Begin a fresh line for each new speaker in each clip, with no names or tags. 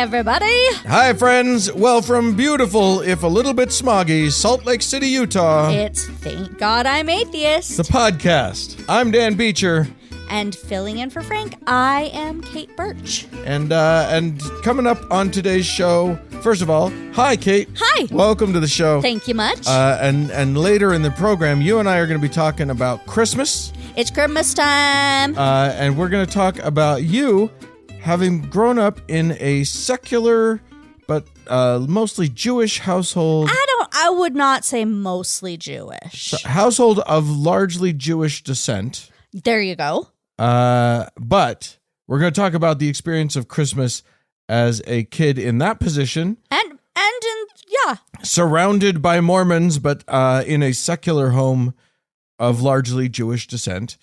everybody.
Hi, friends. Well, from beautiful, if a little bit smoggy, Salt Lake City, Utah.
It's Thank God I'm Atheist.
The podcast. I'm Dan Beecher.
And filling in for Frank, I am Kate Birch.
And coming up on today's show, first of all, hi, Kate.
Hi.
Welcome to the show.
Thank you much.
And later in the program, you and I are going to be talking about Christmas.
It's Christmas time.
And we're going to talk about you having grown up in a secular but mostly Jewish household.
I would not say mostly Jewish.
Household of largely Jewish descent.
There you go.
But we're going to talk about the experience of Christmas as a kid in that position.
Yeah.
Surrounded by Mormons, but in a secular home of largely Jewish descent.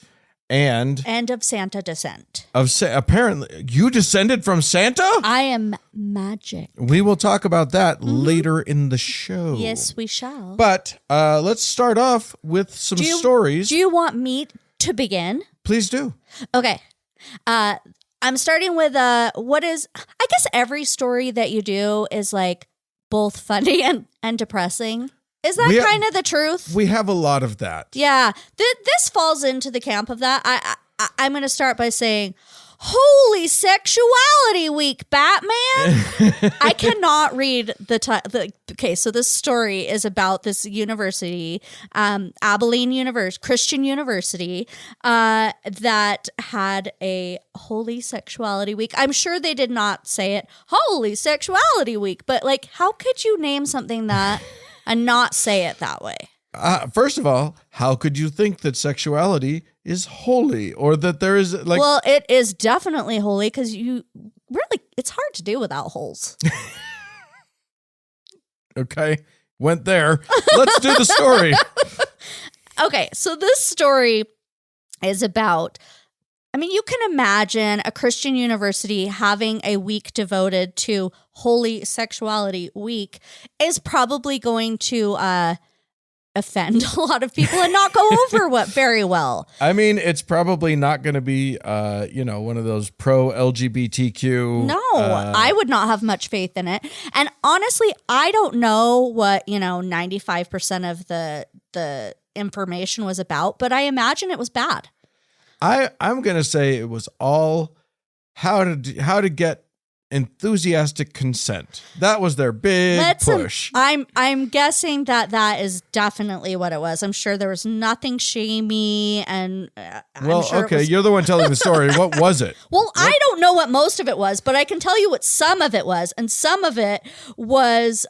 And
of Santa descent.
Apparently, you descended from Santa?
I am magic.
We will talk about that later in the show.
Yes, we shall.
But let's start off with some stories.
Do you want me to begin?
Please do.
Okay. I'm starting with I guess every story that you do is like both funny and depressing. Is that kind of the truth?
We have a lot of that.
Yeah. This falls into the camp of that. I'm going to start by saying, Holy Sexuality Week, Batman. I cannot read okay, so this story is about this university, Abilene Christian University, that had a Holy Sexuality Week. I'm sure they did not say it, Holy Sexuality Week, but like, how could you name something that and not say it that way?
First of all, how could you think that sexuality is holy or that there is like...
Well, it is definitely holy because it's hard to do without holes.
Okay, went there. Let's do the story.
Okay, so this story is about... you can imagine a Christian university having a week devoted to Holy Sexuality Week is probably going to offend a lot of people and not go over very well.
It's probably not going to be, one of those pro-LGBTQ.
No, I would not have much faith in it. And honestly, I don't know what, 95% of the information was about, but I imagine it was bad.
I'm going to say it was all how to get enthusiastic consent. That was their big push.
I'm guessing that is definitely what it was. I'm sure there was nothing shamey and
you're the one telling the story. What was it?
Well, I don't know what most of it was, but I can tell you what some of it was, and some of it was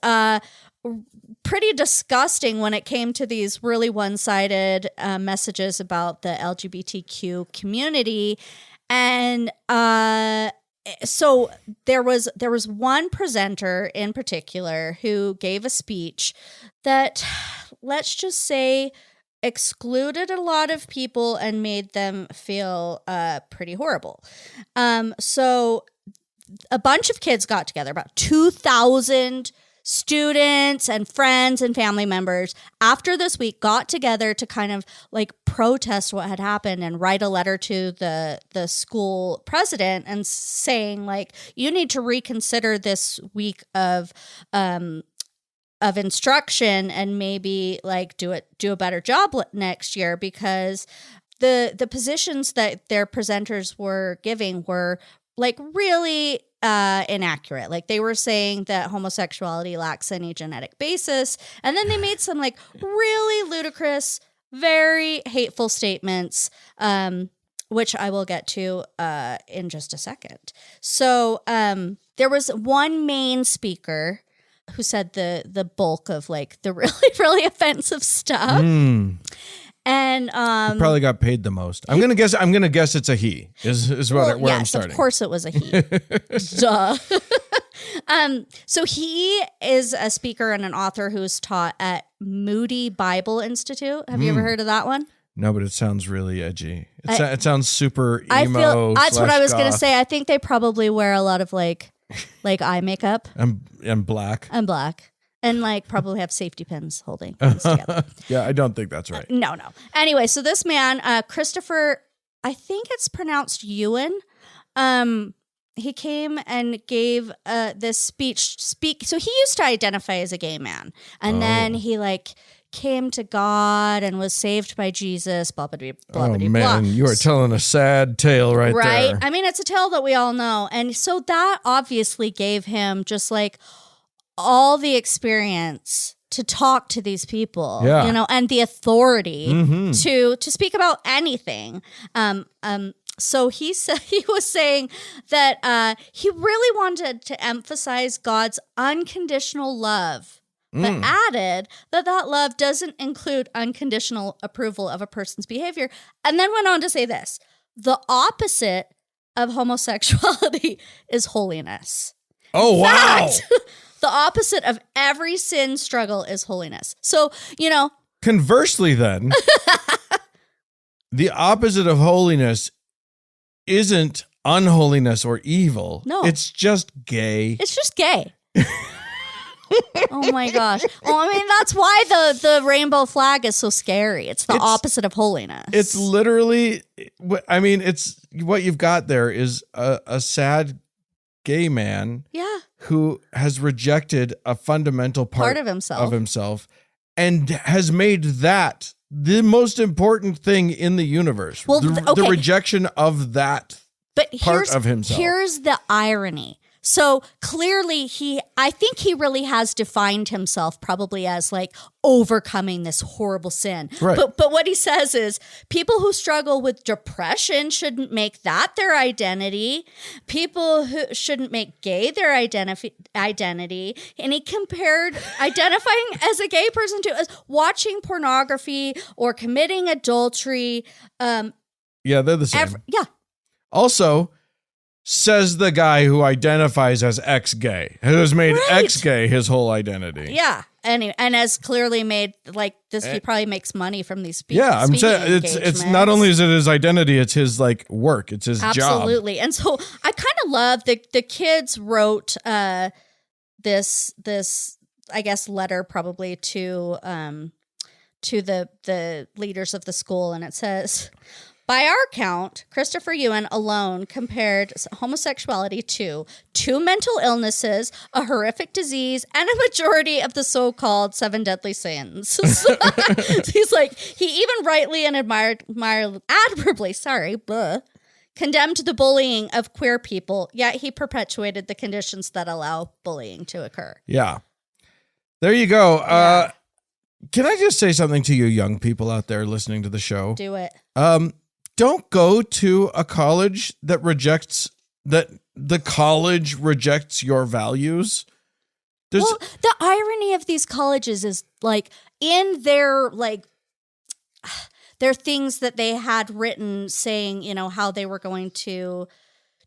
pretty disgusting when it came to these really one-sided messages about the LGBTQ community. And so there was one presenter in particular who gave a speech that, let's just say, excluded a lot of people and made them feel pretty horrible. So a bunch of kids got together, about 2,000 students and friends and family members after this week got together to kind of like protest what had happened and write a letter to the school president and saying like, you need to reconsider this week of instruction and maybe like do a better job next year, because the positions that their presenters were giving were like really inaccurate. Like they were saying that homosexuality lacks any genetic basis, and then they made some like really ludicrous, very hateful statements, which I will get to in just a second. So there was one main speaker who said the bulk of like the really, really offensive stuff. And
he probably got paid the most. I'm gonna guess it's a he. Is where I'm starting.
Of course it was a he. Duh. So he is a speaker and an author who's taught at Moody Bible Institute. Have you ever heard of that one?
No, but it sounds really edgy. It sounds super emo.
I feel that's what I was gonna
goth.
say. I think they probably wear a lot of like eye makeup.
And black.
And black. And like probably have safety pins holding things together.
Yeah, I don't think that's right.
No. Anyway, so this man, Christopher, I think it's pronounced Ewan. he came and gave this speech. So he used to identify as a gay man, and then he like came to God and was saved by Jesus. Blah blah blah blah.
Oh
blah,
man,
blah.
you are telling a sad tale right there.
I mean, it's a tale that we all know, and so that obviously gave him just like all the experience to talk to these people, you know, and the authority to speak about anything. So he was saying that he really wanted to emphasize God's unconditional love, but added that love doesn't include unconditional approval of a person's behavior, and then went on to say this: the opposite of homosexuality is holiness.
Oh, wow.
The opposite of every sin struggle is holiness. So, you know.
Conversely, then, the opposite of holiness isn't unholiness or evil.
No.
It's just gay.
It's just gay. Oh my gosh. Well, I mean, that's why the rainbow flag is so scary. It's the opposite of holiness.
It's literally, I mean, it's what you've got there is a sad gay man.
Yeah.
Who has rejected a fundamental part of himself and has made that the most important thing in the universe. Well, the rejection of that part of himself. Here's
the irony. So clearly I think he really has defined himself probably as like overcoming this horrible sin.
Right.
But what he says is people who struggle with depression shouldn't make that their identity. People who shouldn't make gay their identity. And he compared identifying as a gay person to as watching pornography or committing adultery.
Yeah, they're the same.
Yeah.
Also, says the guy who identifies as ex-gay, who has made ex-gay his whole identity.
Yeah, and has clearly made like this. He probably makes money from these speeches.
Yeah, I'm saying it's not only is it his identity, it's his like work, it's his job.
Absolutely, and so I kind of love the kids wrote this I guess letter probably to the leaders of the school, and it says. By our count, Christopher Ewan alone compared homosexuality to 2 mental illnesses, a horrific disease, and a majority of the so-called 7 deadly sins. So he's like, he even rightly and admirably, condemned the bullying of queer people, yet he perpetuated the conditions that allow bullying to occur.
Yeah. There you go. Yeah. Can I just say something to you young people out there listening to the show?
Do it.
Don't go to a college that the college rejects your values.
Well, the irony of these colleges is like in their things that they had written saying, you know, how they were going to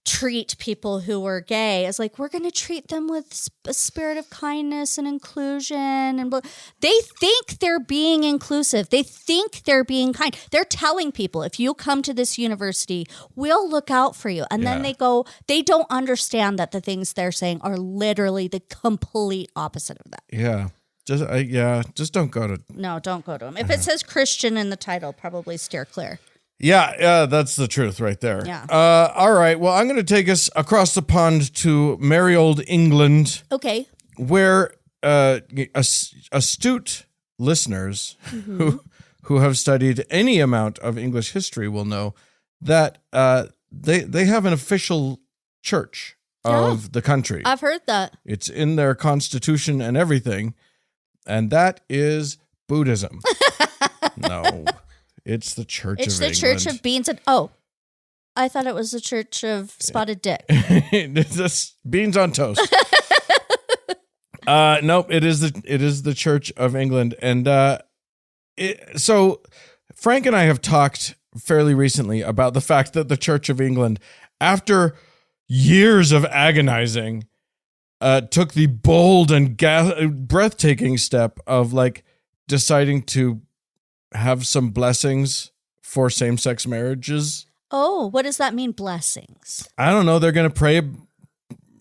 treat people who were gay. It's like, we're going to treat them with a spirit of kindness and inclusion. And they think they're being inclusive. They think they're being kind. They're telling people, if you come to this university, we'll look out for you. And then they don't understand that the things they're saying are literally the complete opposite of that.
Yeah. Just don't go to.
No, don't go to them. If it says Christian in the title, probably steer clear.
Yeah, that's the truth right there.
Yeah.
All right. Well, I'm going to take us across the pond to merry old England.
Okay.
Where astute listeners who have studied any amount of English history will know that they have an official church of the country.
I've heard that.
It's in their constitution and everything, and that is Buddhism. No. It's the Church of England. It's the
Church of Beans and... Oh, I thought it was the Church of Spotted Dick.
It's beans on toast. Nope, it is the Church of England. And so Frank and I have talked fairly recently about the fact that the Church of England, after years of agonizing, took the bold and breathtaking step of like deciding to have some blessings for same-sex marriages.
Oh, what does that mean, blessings?
I don't know. They're going to pray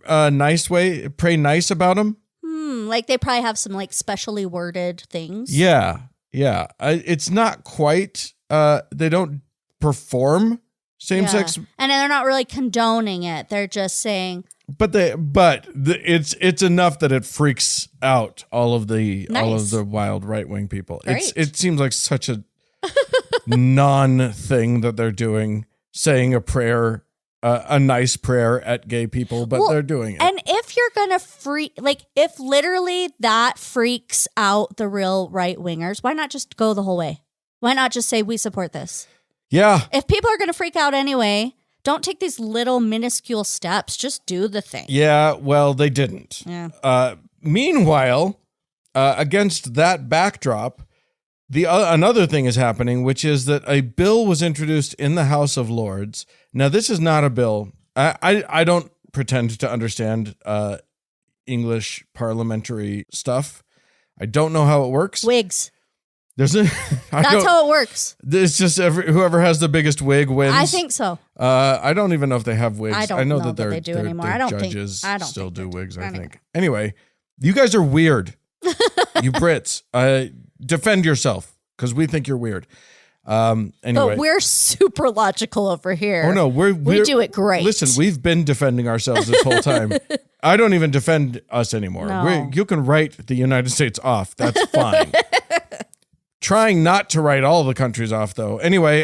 pray nice about them.
Like they probably have some like specially worded things.
Yeah. It's not quite, they don't perform Same-sex,
and they're not really condoning it. They're just saying,
it's enough that it freaks out all of the
Nice.
wild right-wing people.
Great.
It seems like such a non-thing that they're doing, saying a prayer, a nice prayer at gay people, but they're doing it.
And if you're gonna if literally that freaks out the real right-wingers, why not just go the whole way? Why not just say we support this?
Yeah.
If people are gonna freak out anyway, don't take these little minuscule steps. Just do the thing.
Yeah, well, they didn't.
Yeah.
Meanwhile, against that backdrop, another thing is happening, which is that a bill was introduced in the House of Lords. Now, this is not a bill. I don't pretend to understand English parliamentary stuff. I don't know how it works.
Wigs.
That's
how it works.
It's just whoever has the biggest wig wins.
I think so.
I don't even know if they have wigs.
I
know
that
they
do anymore. I don't
judges
think
still do wigs, I
Anyway.
think. Anyway, you guys are weird. You Brits. Defend yourself, because we think you're weird. Anyway.
But we're super logical over here.
Oh, no. We
do it great.
Listen, we've been defending ourselves this whole time. I don't even defend us anymore.
No.
You can write the United States off. That's fine. Trying not to write all the countries off, though. Anyway,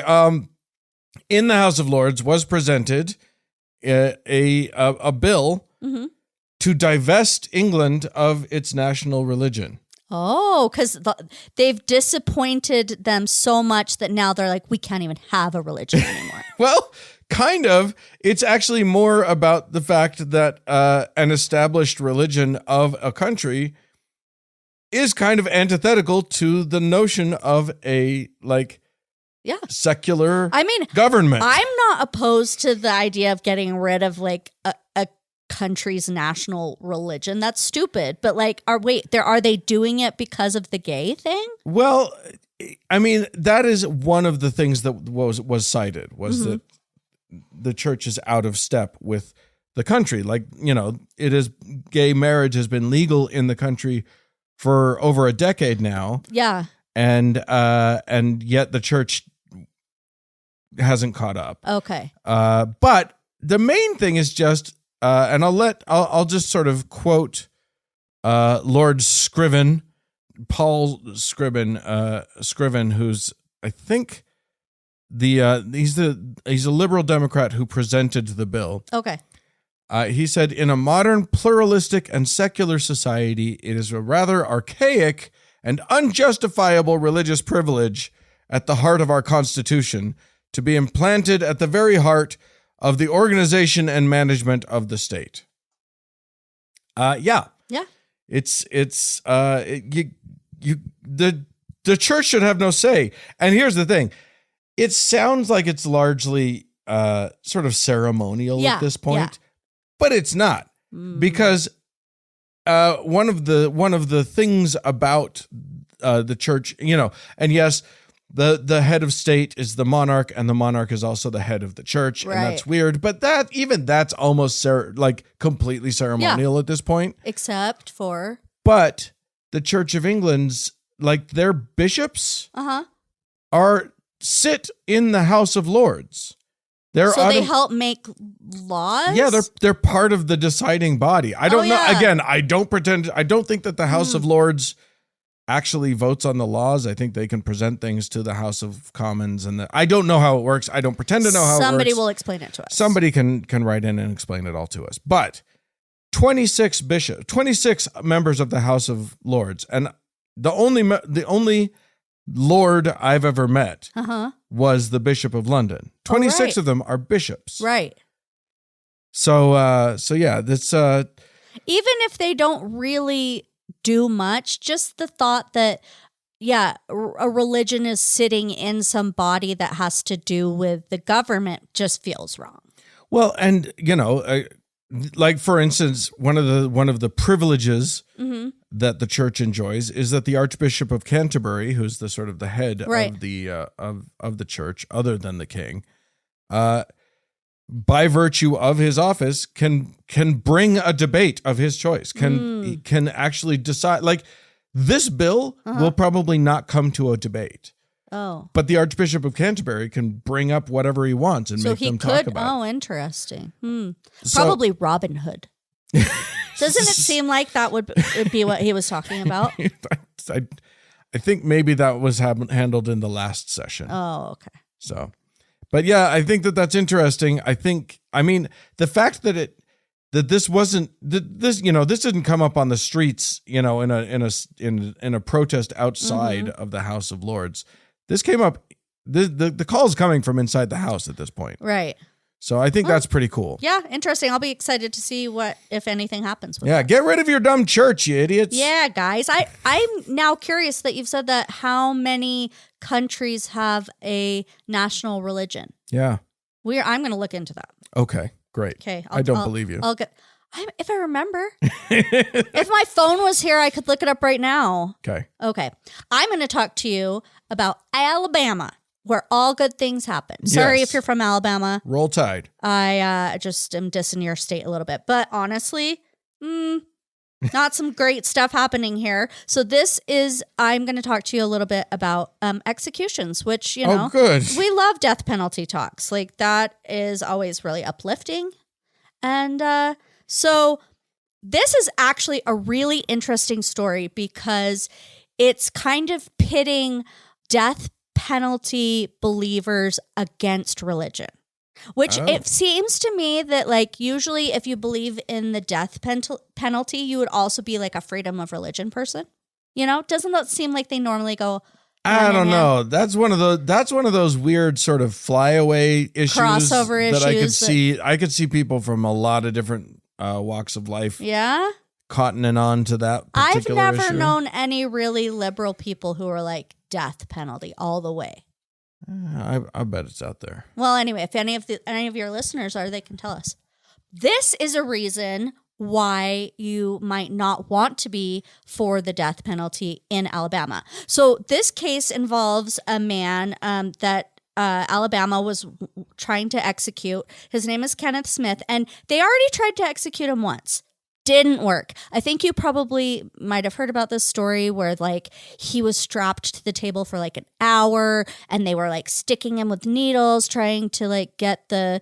in the House of Lords was presented a bill to divest England of its national religion.
Oh, because they've disappointed them so much that now they're like, we can't even have a religion anymore.
Well, kind of. It's actually more about the fact that an established religion of a country is kind of antithetical to the notion of a secular government.
I'm not opposed to the idea of getting rid of a country's national religion. That's stupid. But are they doing it because of the gay thing?
Well, I mean, that is one of the things that was cited was that the church is out of step with the country. Gay marriage has been legal in the country for over a decade now.
Yeah.
And yet the church hasn't caught up.
Okay.
But the main thing is just, and I'll just sort of quote Lord Scriven, Paul Scriven, who's I think he's a liberal Democrat who presented the bill.
Okay.
He said, in a modern pluralistic and secular society, it is a rather archaic and unjustifiable religious privilege at the heart of our Constitution to be implanted at the very heart of the organization and management of the state. Yeah. It's the church should have no say. And here's the thing. It sounds like it's largely sort of ceremonial at this point.
Yeah.
But it's not, because one of the things about the church, and yes, the head of state is the monarch, and the monarch is also the head of the church,
right.
And that's weird. But that's almost completely ceremonial at this point,
except for.
But the Church of England's their bishops sit in the House of Lords.
They help make laws?
Yeah, they're part of the deciding body. I don't know.
Yeah.
Again, I don't think that the House of Lords actually votes on the laws. I think they can present things to the House of Commons, and I don't know how it works. I don't pretend to know how it works.
Somebody will explain it to us.
Somebody can write in and explain it all to us. But 26 members of the House of Lords, and the only Lord I've ever met was the Bishop of London. 26 of them are bishops.
Right.
So yeah, that's
even if they don't really do much, just the thought that a religion is sitting in some body that has to do with the government just feels wrong.
Well, and for instance, one of the privileges that the church enjoys is that the Archbishop of Canterbury, who's the sort of the head of the of the church, other than the king, by virtue of his office, can bring a debate of his choice. Can actually decide. This bill will probably not come to a debate.
Oh.
But the Archbishop of Canterbury can bring up whatever he wants and make them talk about it.
Oh, interesting. Probably Robin Hood. Doesn't it seem like that would be what he was talking about?
I think maybe that was handled in the last session.
Oh, okay.
So, but yeah, I think that's interesting. I mean, the fact that this wasn't this didn't come up on the streets, in a protest outside of the House of Lords. This came up. The call is coming from inside the house at this point,
right?
So I think that's pretty cool.
Yeah, interesting. I'll be excited to see what, if anything, happens with that.
Get rid of your dumb church, you idiots.
Yeah, guys. I'm now curious that you've said that. How many countries have a national religion?
Yeah.
I'm going to look into that.
Okay, great.
Okay.
I don't believe you.
If I remember. If my phone was here, I could look it up right now.
Okay.
I'm going to talk to you about Alabama, where all good things happen. Sorry if you're from Alabama.
Roll Tide.
I just am dissing your state a little bit. But honestly, not some great stuff happening here. So I'm going to talk to you a little bit about executions, which,
Oh, good.
we love death penalty talks. Like, that is always really uplifting. And so this is actually a really interesting story because it's kind of pitting death penalty believers against religion, which it seems to me that, like, usually if you believe in the death penalty, you would also be like a freedom of religion person. Doesn't that seem like they normally go?
I don't know. That's one of those weird sort of flyaway issues,
crossover
that
issues
I could see. I could see people from a lot of different walks of life.
Yeah.
Cottoning on to that particular
I've never
issue.
known any really liberal people who are like death penalty all the way.
I bet it's out there.
Well, anyway, if any of your listeners are, they can tell us. This is a reason why you might not want to be for the death penalty in Alabama. So this case involves a man that Alabama was trying to execute. His name is Kenneth Smith, and they already tried to execute him once. Didn't work. I think you probably might have heard about this story where, like, he was strapped to the table for like an hour and they were like sticking him with needles, trying to like get the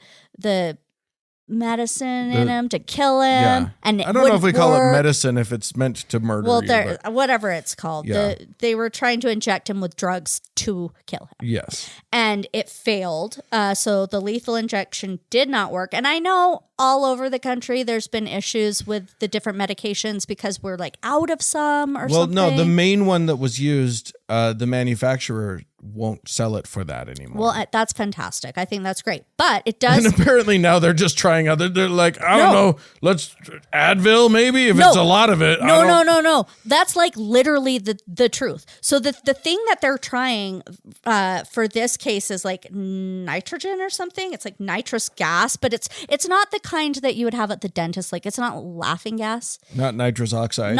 medicine in him to kill him.
Yeah.
And
I don't know if we call it medicine if it's meant to murder.
Well,
you,
whatever it's called.
Yeah.
They were trying to inject him with drugs to kill him.
Yes.
And it failed. So the lethal injection did not work. And I know all over the country there's been issues with the different medications because we're like out of some or something.
Well, no, the main one that was used, the manufacturer won't sell it for that anymore.
Well, that's fantastic. I think that's great. But it does.
And apparently now they're just trying other. They're like, I don't know. Let's Advil maybe if it's a lot of it.
No. That's like literally the truth. So the thing that they're trying for this case is like nitrogen or something. It's like nitrous gas, but it's not the kind that you would have at the dentist. Like, it's not laughing gas.
Not nitrous oxide.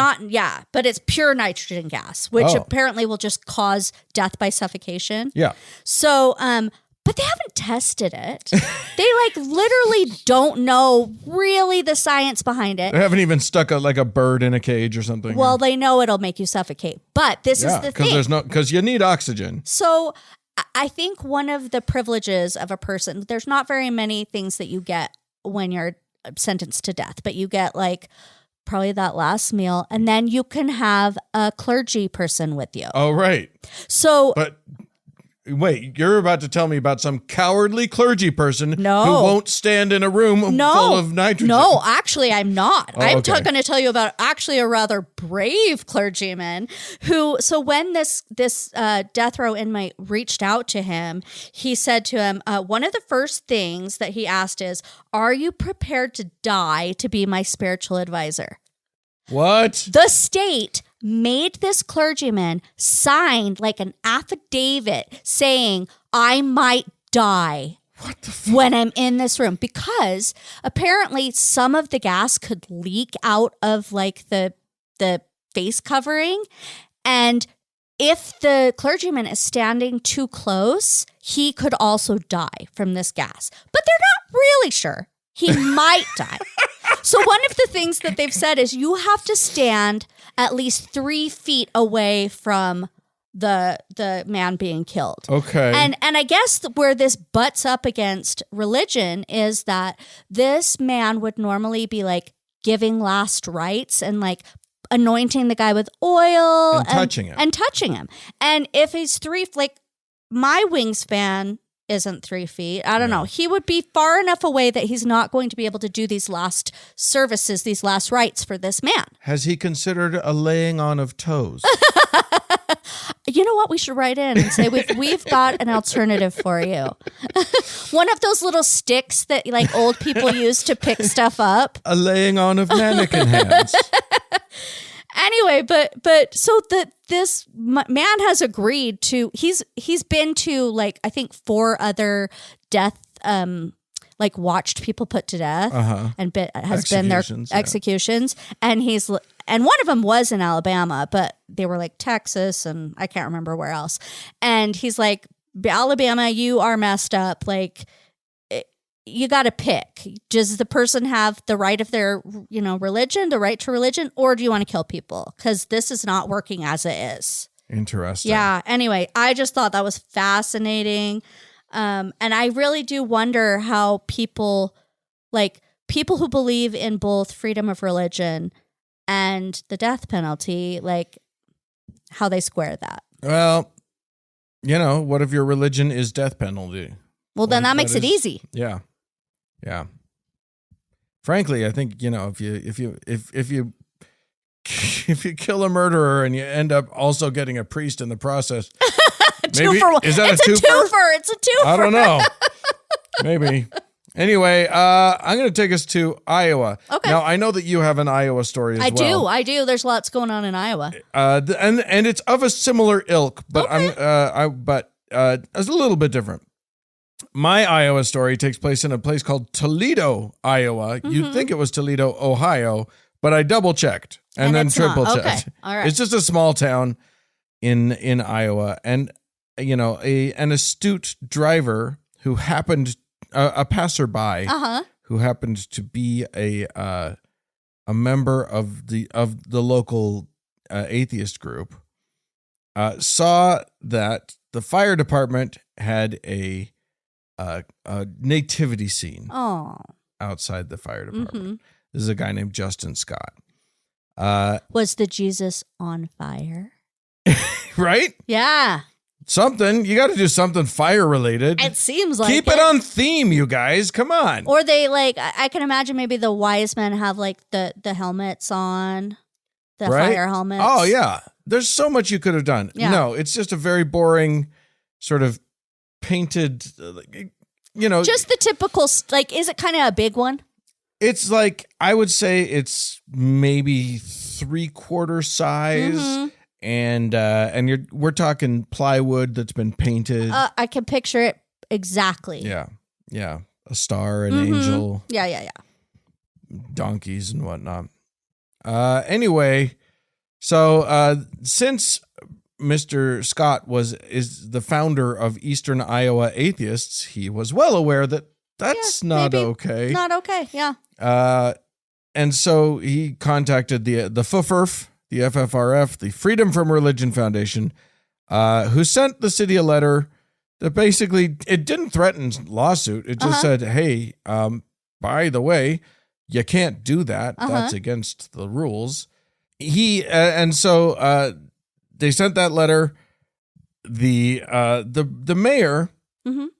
But it's pure nitrogen gas, which apparently will just cause death by suffocation.
Yeah.
So, but they haven't tested it. They like literally don't know really the science behind it.
They haven't even stuck a bird in a cage or something.
Well, they know it'll make you suffocate, but this is the thing.
Because you need oxygen.
So I think one of the privileges of a person, there's not very many things that you get when you're sentenced to death, but you get like probably that last meal, and then you can have a clergy person with you.
Oh, right.
So,
but wait, you're about to tell me about some cowardly clergy person who won't stand in a room full of nitrogen.
No, actually, I'm not. I'm
okay.
going to tell you about actually a rather brave clergyman who, so when this death row inmate reached out to him, he said to him, one of the first things that he asked is, are you prepared to die to be my spiritual advisor?
What?
The state made this clergyman sign like an affidavit saying, I might die when I'm in this room, because apparently some of the gas could leak out of like the face covering. And if the clergyman is standing too close, he could also die from this gas. But they're not really sure. He might die. So one of the things that they've said is you have to stand at least 3 feet away from the man being killed.
Okay.
And I guess where this butts up against religion is that this man would normally be like giving last rites and like anointing the guy with oil
and touching him.
And if he's like my wingspan isn't 3 feet. I don't know. He would be far enough away that he's not going to be able to do these last services, these last rites for this man.
Has he considered a laying on of toes?
You know what? We should write in and say we've got an alternative for you. One of those little sticks that like old people use to pick stuff up.
A laying on of mannequin hands.
Anyway, but so this man has agreed to. He's been to like I think 4 other death like watched people put to death and has been their executions, and one of them was in Alabama, but they were like Texas and I can't remember where else. And he's like, Alabama, you are messed up. Like, you got to pick. Does the person have the right of their, religion, the right to religion, or do you want to kill people? Because this is not working as it is.
Interesting.
Yeah. Anyway, I just thought that was fascinating. And I really do wonder how people who believe in both freedom of religion and the death penalty, like how they square that.
Well, what if your religion is death penalty?
Well, then that makes it easy.
Yeah. Yeah. Frankly, I think, if you kill a murderer and you end up also getting a priest in the process, maybe, is that
it's
a twofer?
It's a twofer.
I don't know. Maybe. Anyway, I'm going to take us to Iowa. Okay. Now, I know that you have an Iowa story as well.
I do. There's lots going on in Iowa.
And it's of a similar ilk, but
okay.
It's a little bit different. My Iowa story takes place in a place called Toledo, Iowa. Mm-hmm. You'd think it was Toledo, Ohio, but I double checked and then triple checked.
Okay. All right.
It's just a small town in Iowa, and an astute driver who happened a passerby who happened to be a member of the local atheist group saw that the fire department had a nativity scene outside the fire department. Mm-hmm. This is a guy named Justin Scott.
Was the Jesus on fire?
Right?
Yeah.
Something. You got to do something fire related.
It seems like
Keep it on theme, you guys. Come on.
Or they I can imagine maybe the wise men have like the helmets on, the fire helmets.
Oh, yeah. There's so much you could have done.
Yeah.
No, it's just a very boring sort of painted,
just the typical, is it kind of a big one?
It's like, I would say it's maybe 3/4 size. Mm-hmm. And we're talking plywood that's been painted.
I can picture it exactly.
Yeah. Yeah. A star, an angel.
Yeah.
Donkeys and whatnot. Anyway, so since Mr. Scott is the founder of Eastern Iowa Atheists, he was well aware that that's not okay.
Not okay, yeah.
And so he contacted the FFRF, the FFRF, the Freedom from Religion Foundation, who sent the city a letter that basically, it didn't threaten lawsuit. It just said, hey, by the way, you can't do that. That's against the rules. So they sent that letter. The mayor,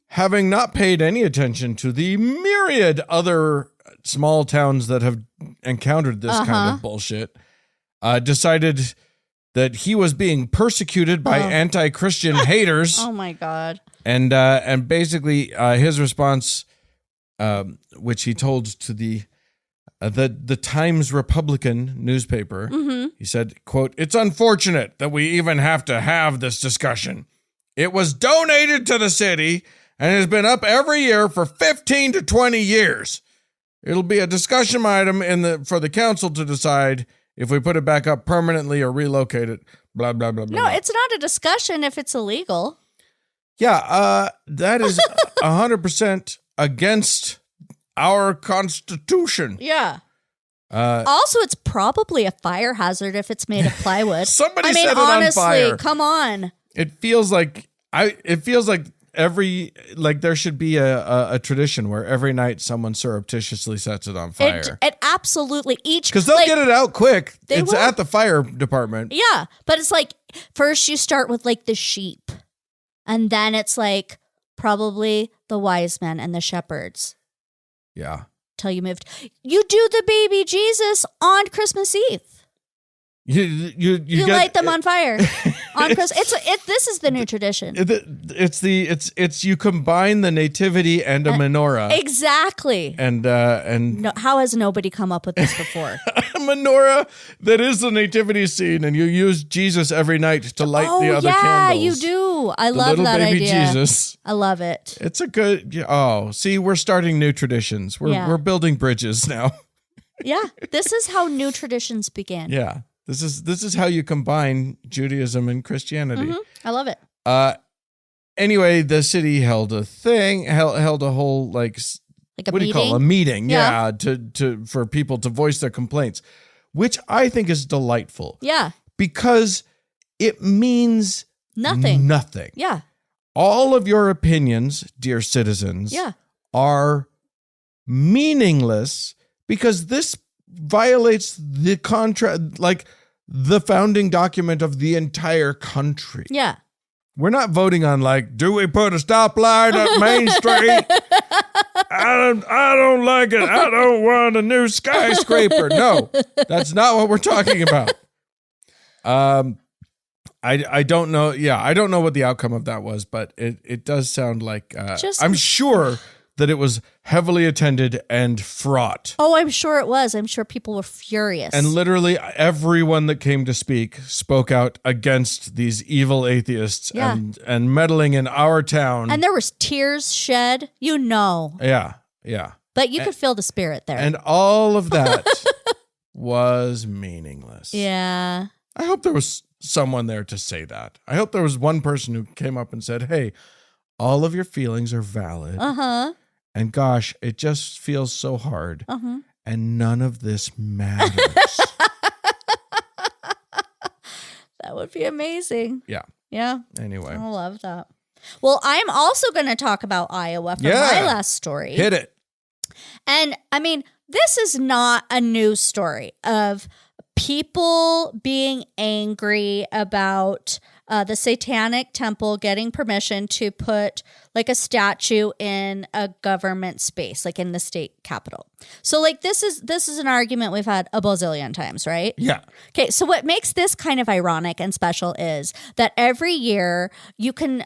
having not paid any attention to the myriad other small towns that have encountered this kind of bullshit, decided that he was being persecuted by anti-Christian haters.
Oh my God.
And basically his response, which he told to the Times Republican newspaper, he said, quote, "It's unfortunate that we even have to have this discussion. It was donated to the city and has been up every year for 15 to 20 years. It'll be a discussion item for the council to decide if we put it back up permanently or relocate it, blah, blah, blah, blah."
No, it's not a discussion if it's illegal.
Yeah, that is 100% against our Constitution.
Yeah. Also, it's probably a fire hazard if it's made of plywood.
Somebody set it on fire.
Honestly, come on.
It feels like there should be a tradition where every night someone surreptitiously sets it on fire.
It absolutely
because they'll get it out quick. It's
will.
at the fire department.
Yeah, but it's like first you start with like the sheep, and then it's like probably the wise men and the shepherds.
Yeah,
till you moved. You do the baby Jesus on Christmas Eve. You light them on fire on Christmas. This is the new tradition.
It's you combine the nativity and a menorah.
Exactly.
And
no, how has nobody come up with this before?
A menorah that is the nativity scene, and you use Jesus every night to light the other candles.
Yeah, you do. I love that
baby
idea.
Jesus.
I love it.
It's a good. Oh, see, we're starting new traditions. We're building bridges now.
Yeah, this is how new traditions begin.
Yeah. This is how you combine Judaism and Christianity.
Mm-hmm. I love it.
Anyway, the city held a thing, held a whole like
a
what
meeting?
do you call it? A meeting? Yeah, to for people to voice their complaints, which I think is delightful.
Yeah,
because it means
nothing. Yeah,
all of your opinions, dear citizens, are meaningless because this violates the contract, like the founding document of the entire country.
Yeah.
We're not voting on like, do we put a stoplight at Main Street? I don't like it. I don't want a new skyscraper. No, that's not what we're talking about. I don't know. Yeah, I don't know what the outcome of that was, but it does sound like I'm sure that it was heavily attended and fraught.
Oh, I'm sure it was. I'm sure people were furious.
And literally everyone that came to speak spoke out against these evil atheists and meddling in our town.
And there was tears shed,
Yeah.
But you could feel the spirit there.
And all of that was meaningless.
Yeah.
I hope there was someone there to say that. I hope there was one person who came up and said, hey, all of your feelings are valid.
Uh-huh.
And gosh, it just feels so hard.
Uh-huh.
And none of this matters.
That would be amazing.
Yeah.
Yeah.
Anyway.
I love that. Well, I'm also going to talk about Iowa for my last story.
Hit it.
And I mean, this is not a news story of people being angry about the Satanic Temple getting permission to put like a statue in a government space, like in the state capitol. So like this is an argument we've had a bazillion times, right?
Yeah.
Okay, so what makes this kind of ironic and special is that every year you can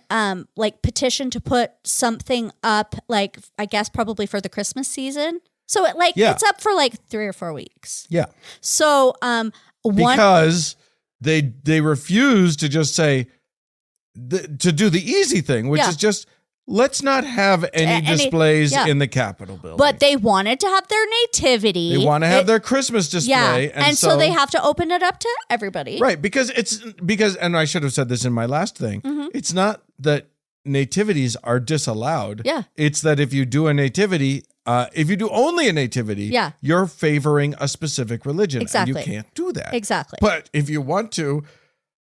like petition to put something up, like I guess probably for the Christmas season. So it's up for like 3 or 4 weeks.
Yeah.
So
because they refuse to just say to do the easy thing, which is just let's not have any displays in the Capitol building.
But they wanted to have their nativity.
They want to have their Christmas display.
Yeah. And so they have to open it up to everybody.
Right. Because and I should have said this in my last thing. Mm-hmm. It's not that nativities are disallowed.
Yeah.
It's that if you do a nativity, if you do only a nativity, you're favoring a specific religion.
Exactly.
And you can't do that.
Exactly.
But if you want to,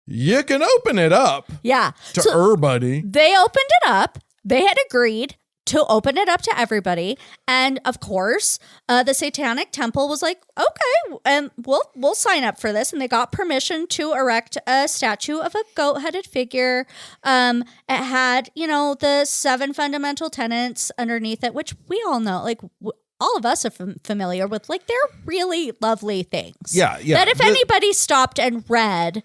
you can open it up.
Yeah.
To everybody.
They opened it up. They had agreed to open it up to everybody. And of course, the Satanic Temple was like, okay, and we'll sign up for this. And they got permission to erect a statue of a goat-headed figure. It had, the 7 fundamental tenets underneath it, which we all know, like all of us are familiar with, like they're really lovely things.
Yeah.
That if anybody stopped and read...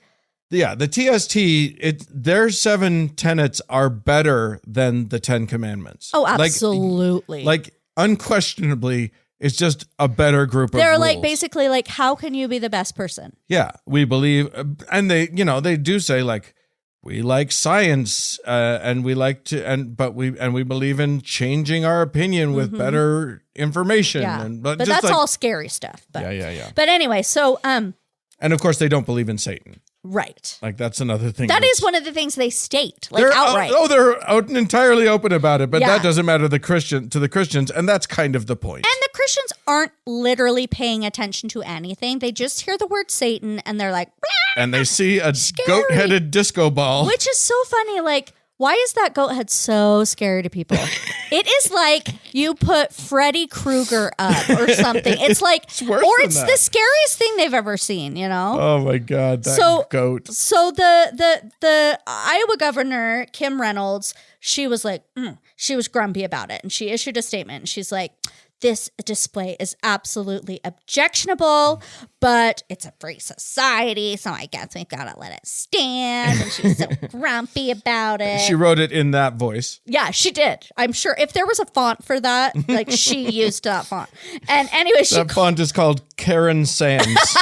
Yeah, the TST, their 7 tenets are better than the 10 commandments.
Oh, absolutely.
Like unquestionably, it's just a better group of rules.
They're like basically like, how can you be the best person?
Yeah, we believe, and they do say like, we like science, and we like to, but we believe in changing our opinion with better information.
Yeah,
but
that's all scary stuff. But
yeah.
But anyway, so
and of course they don't believe in Satan.
Right.
Like that's another thing.
That is one of the things they state, like
they're
outright.
they're entirely open about it, but
Yeah.
that doesn't matter to the Christians, and that's kind of the point.
And the Christians aren't literally paying attention to anything. They just hear the word Satan and they're like,
and they see a
Scary.
goat-headed disco ball.
which is so funny. Like, why is that goat head so scary to people? It is like you put Freddy Krueger up or something. It's like,
worse
or
than
it's
that.
the scariest thing they've ever seen, you know?
Oh my God, that goat.
So the Iowa governor, Kim Reynolds, she was like, she was grumpy about it. And she issued a statement. And she's like, this display is absolutely objectionable, but it's a free society, so I guess we've got to let it stand. And she's so grumpy about it.
She wrote it in that voice.
Yeah, she did. I'm sure if there was a font for that, like she used that font. And anyway,
That font is called Karen Sands.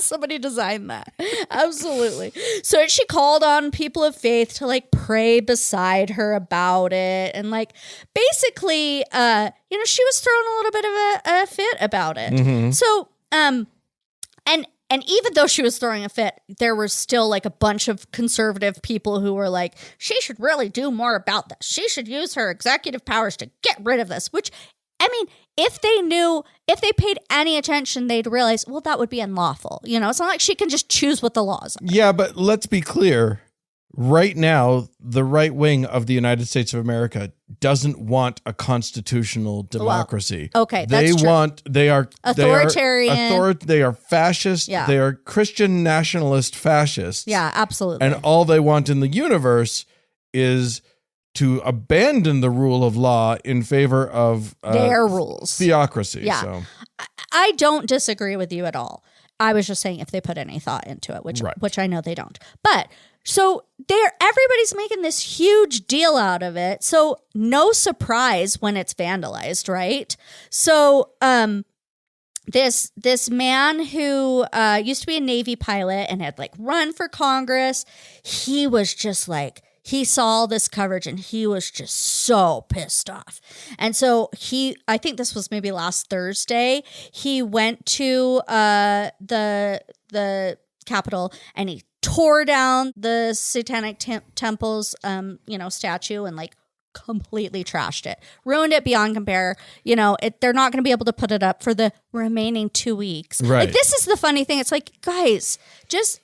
somebody designed that. Absolutely. So she called on people of faith to like pray beside her about it. And like basically, she was throwing a little bit of a fit about it.
Mm-hmm.
So, and even though she was throwing a fit, there were still like a bunch of conservative people who were like, she should really do more about this. She should use her executive powers to get rid of this, which, I mean, if they paid any attention, they'd realize, well, that would be unlawful. It's not like she can just choose what the laws are.
Yeah, but let's be clear. Right now, the right wing of the United States of America doesn't want a constitutional democracy.
Well, okay, that's true.
They are
authoritarian.
They are fascist.
Yeah.
They are Christian nationalist fascists.
Yeah, absolutely.
And all they want in the universe is to abandon the rule of law in favor of
their rules.
Theocracy.
Yeah.
So.
I don't disagree with you at all. I was just saying if they put any thought into it, which I know they don't. But so everybody's making this huge deal out of it. So no surprise when it's vandalized, right? So this man who used to be a Navy pilot and had like run for Congress, he was just like, he saw all this coverage and he was just so pissed off. And so I think this was maybe last Thursday, he went to the Capitol and he tore down the Satanic Temple's statue and like completely trashed it, ruined it beyond compare. They're not going to be able to put it up for the remaining 2 weeks.
Right.
Like, this is the funny thing. It's like, guys, just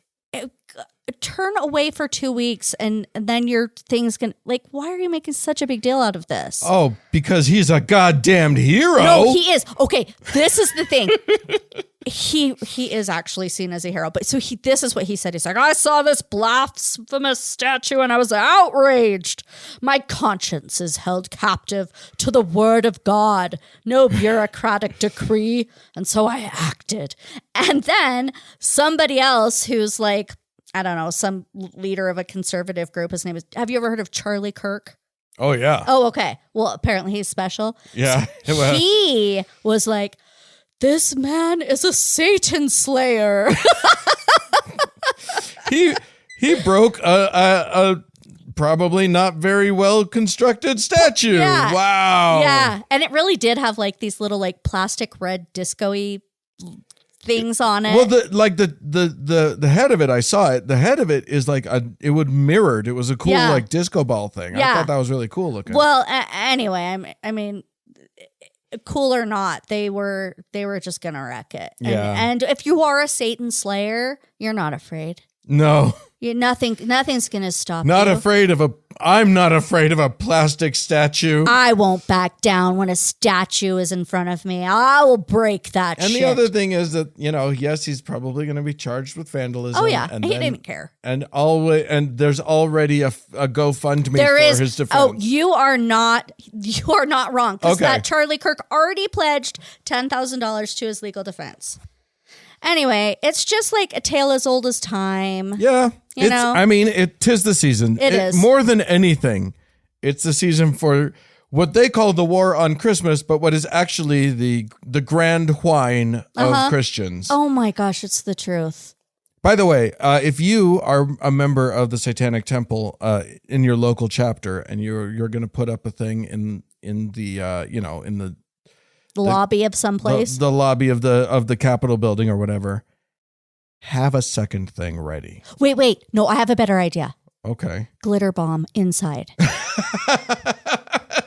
turn away for 2 weeks and then your thing's gonna, like, why are you making such a big deal out of this?
Oh, because he's a goddamn hero.
No, he is. Okay, this is the thing. He is actually seen as a hero. But so this is what he said. He's like, I saw this blasphemous statue and I was outraged. My conscience is held captive to the word of God, no bureaucratic decree. And so I acted. And then somebody else who's like, I don't know, some leader of a conservative group. His name is, have you ever heard of Charlie Kirk?
Oh, yeah.
Oh, okay. Well, apparently he's special.
Yeah.
So he was like, this man is a Satan slayer.
He broke a probably not very well constructed statue.
Yeah.
Wow.
Yeah. And it really did have like these little like plastic red disco-y things on it.
Well, the head of it, I saw it. The head of it is like it would mirrored. It was a cool like disco ball thing.
Yeah.
I thought that was really cool looking.
Well, anyway, I mean, cool or not, they were just gonna wreck it. And if you are a Satan slayer, you're not afraid.
No.
Nothing's gonna stop
Not
you.
I'm not afraid of a plastic statue.
I won't back down when a statue is in front of me. I will break that shit.
And the other thing is that, yes, he's probably going to be charged with vandalism.
Oh, yeah.
And
He didn't care.
And there's already a GoFundMe
There
for
is.
his defense.
Oh, you are not wrong. Because
Okay.
that Charlie Kirk already pledged $10,000 to his legal defense. Anyway, it's just like a tale as old as time.
Yeah.
You know?
I mean, 'tis the season.
It is.
More than anything, it's the season for what they call the war on Christmas, but what is actually the grand whine of Christians.
Oh my gosh, it's the truth.
By the way, if you are a member of the Satanic Temple in your local chapter, and you're going to put up a thing in the
The lobby of some place.
The lobby of the Capitol building or whatever, have a second thing ready.
Wait. No, I have a better idea.
Okay.
Glitter bomb inside.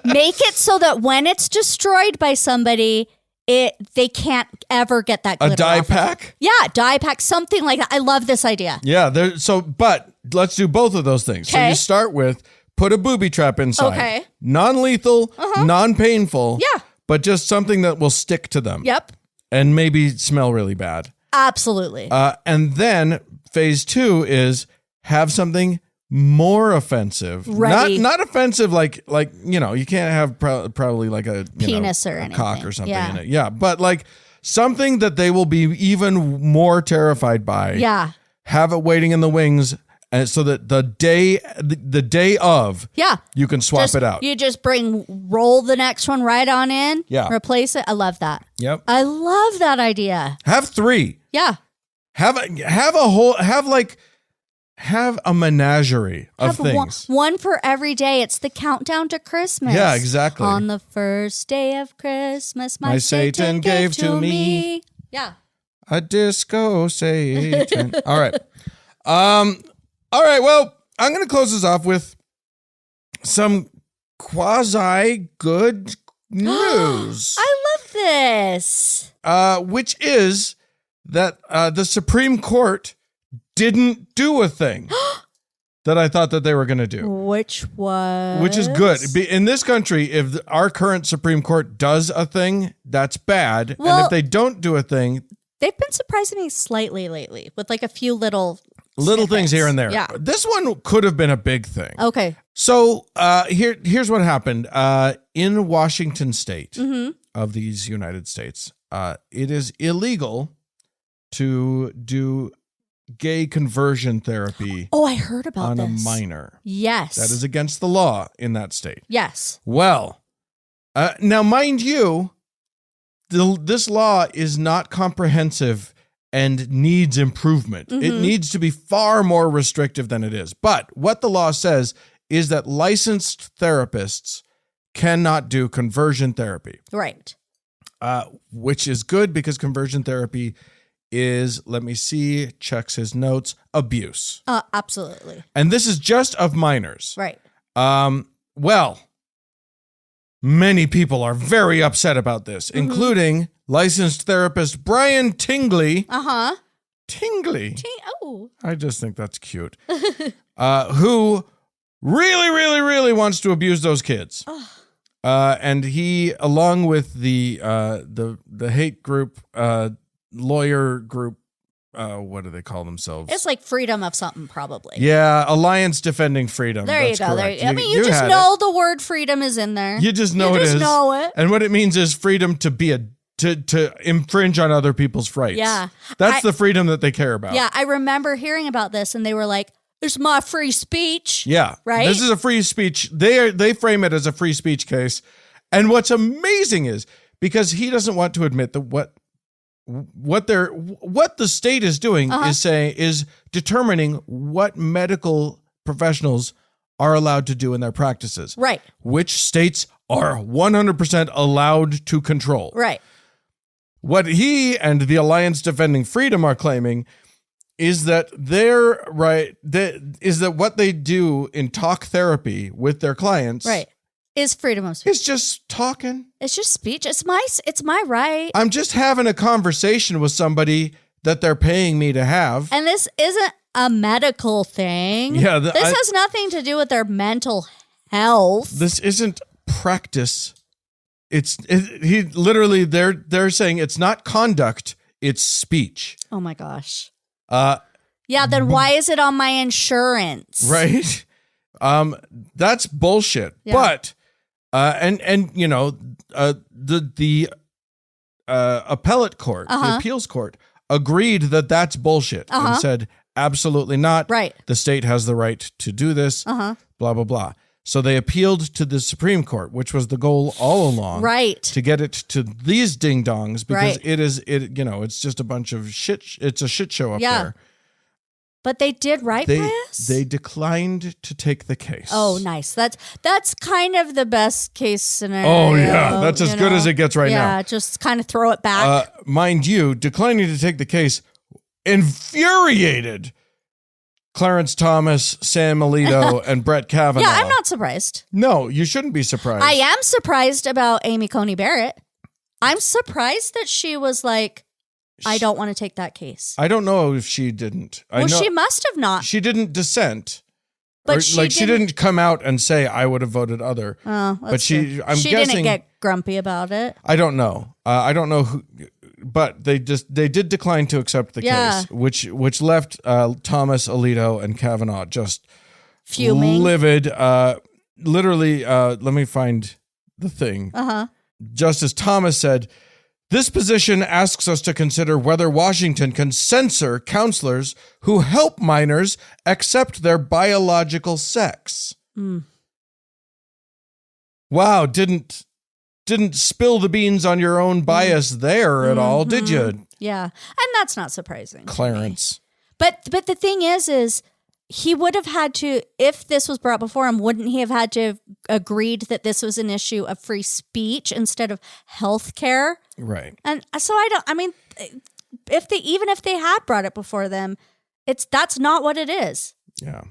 Make it so that when it's destroyed by somebody, they can't ever get that glitter
A dye
off.
pack?
Yeah, dye pack, something like that. I love this idea.
Yeah. But let's do both of those things. So
Okay.
you start with put a booby trap inside.
Okay.
Non-lethal, non-painful.
Yeah.
But just something that will stick to them.
Yep.
And maybe smell really bad.
Absolutely.
And then phase 2 is have something more offensive.
Ready.
Not offensive like you can't have probably like a
Penis or
a
anything.
cock or something
Yeah.
in it. Yeah, but like something that they will be even more terrified by.
Yeah.
Have it waiting in the wings, and so that the day of,
Yeah.
you can swap it out.
You just roll the next one right on in.
Yeah.
Replace it. I love that.
Yep.
I love that idea.
Have 3.
Yeah.
Have a menagerie of things.
One for every day. It's the countdown to Christmas.
Yeah, exactly.
On the first day of Christmas, my
My
Satan gave to me. Yeah.
A disco Satan. All right. All right. Well, I'm going to close this off with some quasi good news.
I love this.
Which is that the Supreme Court didn't do a thing that I thought that they were going to do.
Which
is good. In this country, if our current Supreme Court does a thing, that's bad. And
Well-
if they don't do a thing,
They've been surprising me slightly lately with like a few little
things here and there.
Yeah.
This one could have been a big thing.
Okay.
So here's what happened. In Washington state
Mm-hmm.
of these United States, it is illegal to do gay conversion therapy
Oh, I heard about
on
this.
a minor.
Yes.
That is against the law in that state.
Yes.
Well, now mind you, this law is not comprehensive and needs improvement. It needs to be far more restrictive than it is. But what the law says is that licensed therapists cannot do conversion therapy,
Right.
which is good because conversion therapy is, let me see, checks his notes, abuse.
Absolutely.
And this is just of minors.
Right.
Well, many people are very upset about this, including licensed therapist Brian Tingley.
Uh-huh.
Tingley.
Oh.
I just think that's cute. Who really, really, really wants to abuse those kids. And he, along with the hate group, lawyer group, what do they call themselves?
It's like freedom of something, probably.
Yeah, Alliance Defending Freedom.
There
That's
you go.
correct.
I mean, you just
had
know the word freedom is in there.
You just know
You
it
just
is.
know it.
And what it means is freedom to be to infringe on other people's rights.
Yeah.
That's the freedom that they care about.
Yeah, I remember hearing about this, and they were like, "It's my free speech."
Yeah.
Right?
This is a free speech. They frame it as a free speech case. And what's amazing is because he doesn't want to admit that what the state is doing is determining what medical professionals are allowed to do in their practices.
Right.
Which states are 100% allowed to control.
Right.
What he and the Alliance Defending Freedom are claiming is that is that what they do in talk therapy with their clients
Right. Is freedom of speech.
is just talking.
It's just speech. It's my right.
I'm just having a conversation with somebody that they're paying me to have.
And this isn't a medical thing.
Yeah,
this has nothing to do with their mental health.
This isn't practice. He literally they're saying it's not conduct, it's speech.
Oh my gosh. Yeah, then why is it on my insurance?
Right? That's bullshit.
Yeah.
But and you know, the appellate court, the appeals court agreed that that's bullshit and said absolutely not.
Right.
The state has the right to do this. Blah blah blah. So they appealed to the Supreme Court, which was the goal all along.
Right.
To get it to these ding dongs because
Right.
it's just a bunch of shit. It's a shit show up there.
But they did right by us?
They declined to take the case.
Oh, nice. That's kind of the best case scenario.
Oh, yeah. That's as good as it gets right now.
Yeah, just kind of throw it back.
Mind you, declining to take the case infuriated Clarence Thomas, Sam Alito, and Brett Kavanaugh.
Yeah, I'm not surprised.
No, you shouldn't be surprised.
I am surprised about Amy Coney Barrett. I'm surprised that she was like, I don't want to take that case.
I don't know if she didn't.
She must have not.
She didn't dissent.
But
she didn't come out and say, I would have voted other.
Oh,
but she
guessing, didn't get grumpy about it.
I don't know. I don't know who, but they did decline to accept the case, which left Thomas, Alito, and Kavanaugh just
fuming,
livid. Literally, let me find the thing. Justice Thomas said, "This position asks us to consider whether Washington can censor counselors who help minors accept their biological sex." Wow, didn't spill the beans on your own bias there at all, did you?
Yeah, and that's not surprising,
Clarence.
But the thing is he would have had to, if this was brought before him, wouldn't he have had to have agreed that this was an issue of free speech instead of health care?
Right.
And so even if they had brought it before them, that's not what it is.
Yeah.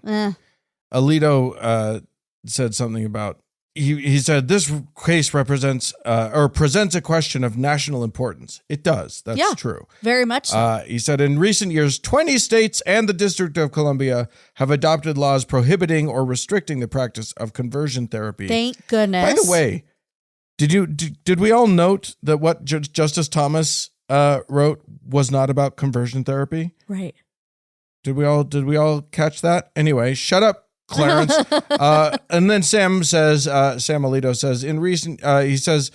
Alito said something about, he said this case represents or presents a question of national importance. It does. That's true.
Very much so.
He said in recent years, 20 states and the District of Columbia have adopted laws prohibiting or restricting the practice of conversion therapy.
Thank goodness.
By the way, did we all note that what Justice Thomas wrote was not about conversion therapy?
Right.
Did we all catch that? Anyway, shut up, Clarence. And then Sam Alito says, he says,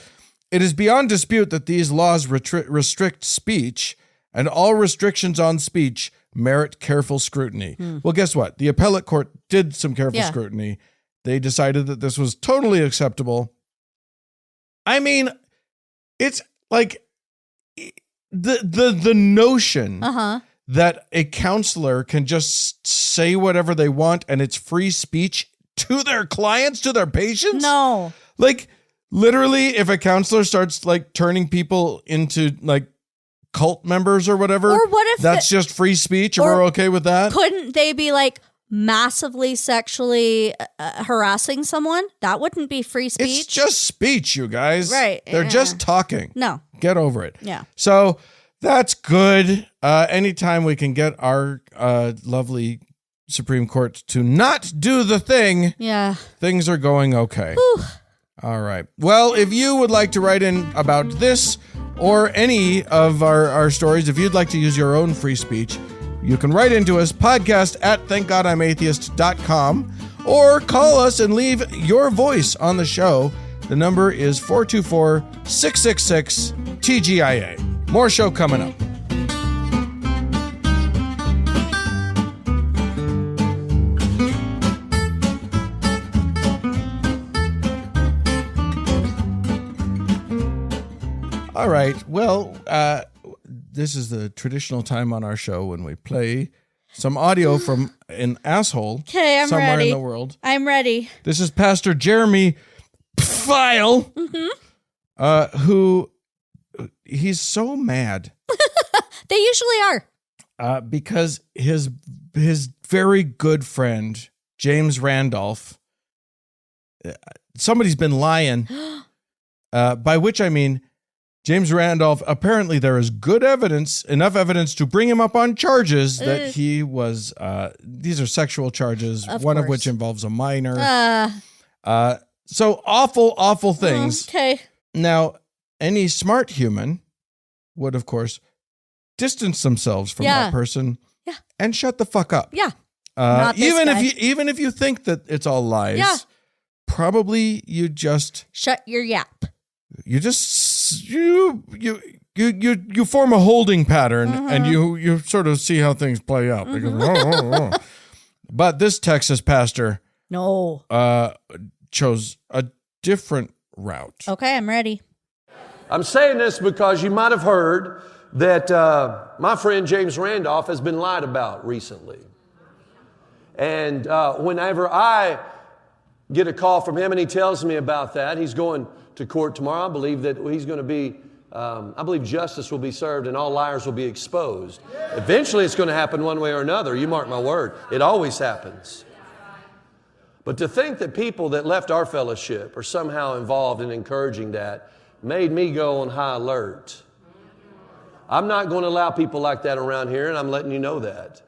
it is beyond dispute that these laws restrict speech, and all restrictions on speech merit careful scrutiny. Well, guess what? The appellate court did some careful scrutiny. They decided that this was totally acceptable. I mean, it's like the notion that a counselor can just say whatever they want and it's free speech to their clients, to their patients?
No.
Like, literally, if a counselor starts like turning people into like cult members or whatever,
or what if
that's just free speech and we're okay with that?
Couldn't they be like massively sexually harassing someone? That wouldn't be free speech.
It's just speech, you guys.
Right.
They're just talking.
No.
Get over it.
Yeah.
So that's good. Anytime we can get our lovely Supreme Court to not do the thing, things are going okay.
Whew.
All right. Well, if you would like to write in about this or any of our stories, if you'd like to use your own free speech, you can write into us, podcast@thankgodimatheist.com, or call us and leave your voice on the show. The number is 424-666-TGIA. More show coming up. All right. Well, this is the traditional time on our show when we play some audio from an asshole somewhere in the world.
I'm ready.
This is Pastor Jeremy File, who he's so mad.
They usually
are. Because his very good friend, James Randolph, somebody's been lying, by which I mean, James Randolph, apparently there is enough evidence to bring him up on charges that he was, these are sexual charges, one of which involves a minor. So awful things.
Okay.
Now, any smart human would, of course, distance themselves from that person and shut the fuck up.
Yeah.
Even if you think that it's all lies, probably you just
shut your yap.
You just you form a holding pattern and you sort of see how things play out. Because, but this Texas pastor chose a different route.
Okay, I'm ready.
I'm saying this because you might have heard that my friend James Randolph has been lied about recently. And whenever I get a call from him and he tells me about that, he's going to court tomorrow. I believe that he's going to be I believe justice will be served and all liars will be exposed. Eventually it's going to happen one way or another. You mark my word. It always happens. But to think that people that left our fellowship are somehow involved in encouraging that made me go on high alert. I'm not going to allow people like that around here, and I'm letting you know that.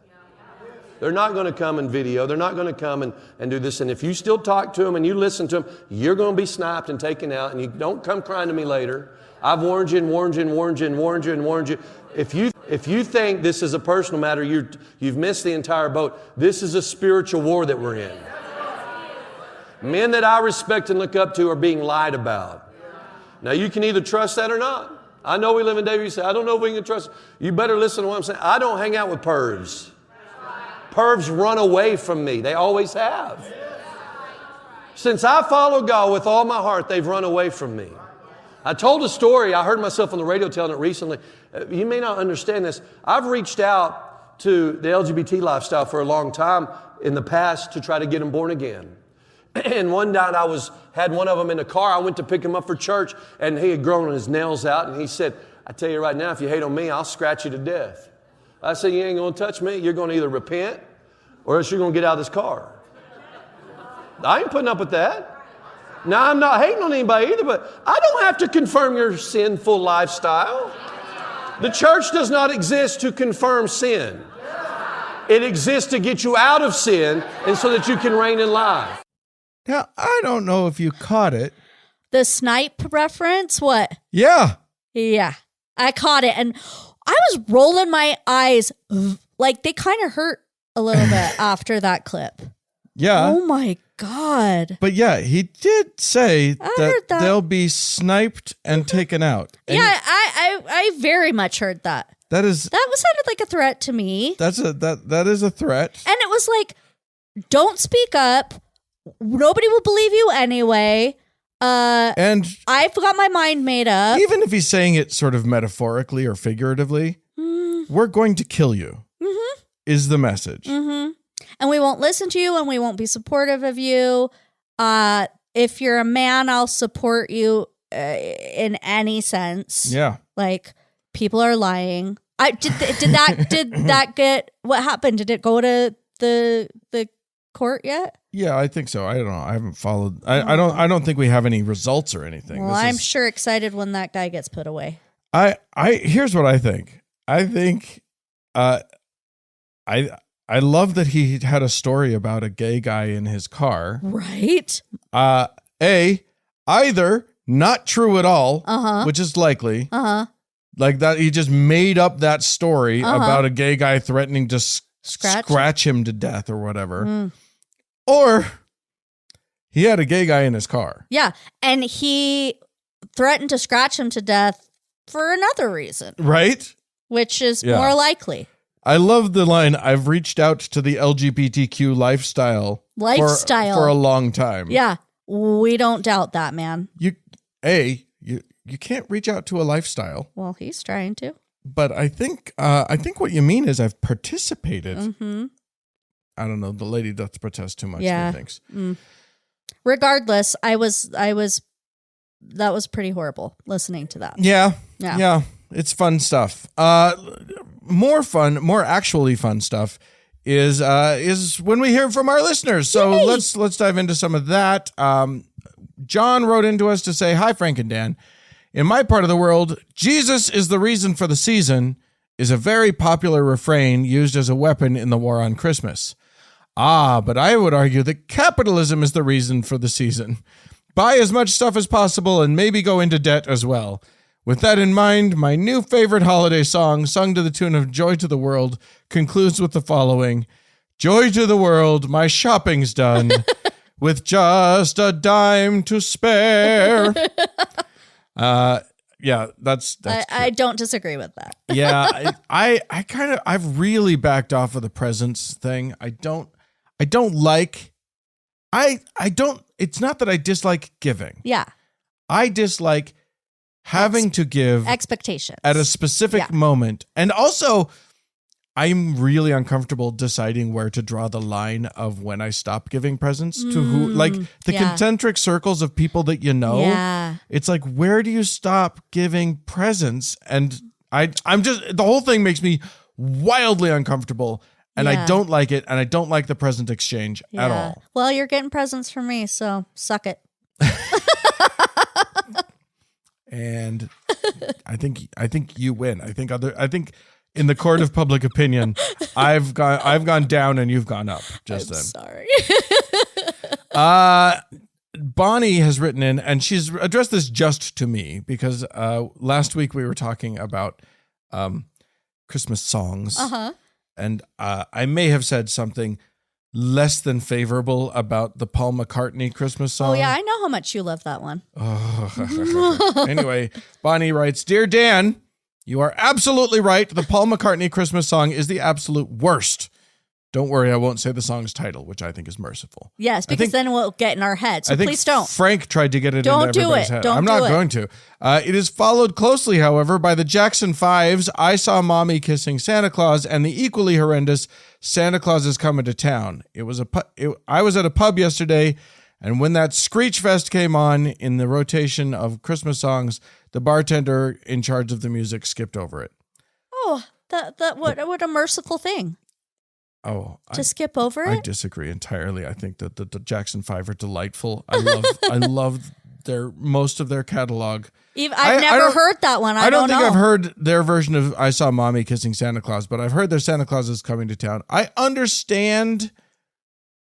They're not going to come and video. They're not going to come and do this. And if you still talk to them and you listen to them, you're going to be sniped and taken out. And you don't come crying to me later. I've warned you and warned you and warned you and warned you and warned you. If you think this is a personal matter, you've missed the entire boat. This is a spiritual war that we're in. Men that I respect and look up to are being lied about. Now you can either trust that or not. I know we live in David. You say, I don't know if we can trust. You better listen to what I'm saying. I don't hang out with pervs. Pervs run away from me. They always have. Since I follow God with all my heart, they've run away from me. I told a story. I heard myself on the radio telling it recently. You may not understand this. I've reached out to the LGBT lifestyle for a long time in the past to try to get them born again. And one night I had one of them in the car. I went to pick him up for church, and he had grown his nails out. And he said, I tell you right now, if you hate on me, I'll scratch you to death. I said, you ain't going to touch me. You're going to either repent or else you're going to get out of this car. I ain't putting up with that. Now, I'm not hating on anybody either, but I don't have to confirm your sinful lifestyle. The church does not exist to confirm sin. It exists to get you out of sin and so that you can reign in life.
Now, I don't know if you caught it.
The snipe reference? What?
Yeah.
Yeah. I caught it. And I was rolling my eyes. Like, they kind of hurt a little bit after that clip.
Yeah.
Oh, my God.
But yeah, he did say
heard that.
They'll be sniped and taken out. And
yeah, I very much heard that.
That
sounded like a threat to me.
That is a threat.
And it was like, don't speak up. Nobody will believe you anyway.
And
I've got my mind made up.
Even if he's saying it sort of metaphorically or figuratively, we're going to kill you, is the message.
And we won't listen to you and we won't be supportive of you. If you're a man, I'll support you in any sense.
Yeah.
Like, people are lying. Did that get, what happened? Did it go to the court yet?
Yeah, I think so. I don't know. I haven't followed. I don't think we have any results or anything.
Well, I'm sure excited when that guy gets put away.
Here's what I think. I think I love that he had a story about a gay guy in his car.
Right.
Either not true at all, which is likely. Like that, he just made up that story about a gay guy threatening to scratch him to death or whatever. Or he had a gay guy in his car.
Yeah. And he threatened to scratch him to death for another reason.
Right?
Which is more likely.
I love the line, I've reached out to the LGBTQ lifestyle for a long time.
Yeah. We don't doubt that, man.
You can't reach out to a lifestyle.
Well, he's trying to.
But I think what you mean is I've participated. I don't know. The lady does protest too much.
Yeah.
Thinks.
Regardless, that was pretty horrible listening to that.
Yeah. It's fun stuff. More actually fun stuff is when we hear from our listeners. So
Yay.
let's dive into some of that. John wrote into us to say, hi, Frank and Dan. In my part of the world, Jesus is the reason for the season is a very popular refrain used as a weapon in the war on Christmas. But I would argue that capitalism is the reason for the season. Buy as much stuff as possible and maybe go into debt as well. With that in mind, my new favorite holiday song, sung to the tune of Joy to the World, concludes with the following. Joy to the world, my shopping's done, with just a dime to spare. Yeah, that's
I don't disagree with that.
Yeah, I've really backed off of the presents thing. It's not that I dislike giving.
Yeah.
I dislike having to give
expectations
at a specific moment. And also, I'm really uncomfortable deciding where to draw the line of when I stop giving presents to who, like the concentric circles of people that you know.
Yeah.
It's like, where do you stop giving presents? And I'm just, the whole thing makes me wildly uncomfortable, and I don't like it, and I don't like the present exchange at all.
Well, you're getting presents from me, so suck it.
And I think you win. I think in the court of public opinion, I've gone down and you've gone up. Just then.
Sorry.
Bonnie has written in, and she's addressed this just to me because last week we were talking about Christmas songs, and I may have said something less than favorable about the Paul McCartney Christmas song.
Oh yeah, I know how much you love that one.
Anyway, Bonnie writes, "Dear Dan, you are absolutely right. The Paul McCartney Christmas song is the absolute worst. Don't worry, I won't say the song's title, which I think is merciful."
Yes, because then we'll get in our head. So please don't.
Frank tried to get it
Don't
into everybody's
do it.
head.
Don't
I'm
do
not
it.
going to. It is followed closely, however, by the Jackson 5's I Saw Mommy Kissing Santa Claus and the equally horrendous Santa Claus is Coming to Town. I was at a pub yesterday, and when that Screech Fest came on in the rotation of Christmas songs, the bartender in charge of the music skipped over it.
Oh, what a merciful thing.
Oh,
To skip over
I
it?
disagree entirely. I think that the Jackson 5 are delightful. I love most of their catalog.
I've never heard that one. I don't
think
know.
I've heard their version of I Saw Mommy Kissing Santa Claus, but I've heard their Santa Claus is Coming to Town. I understand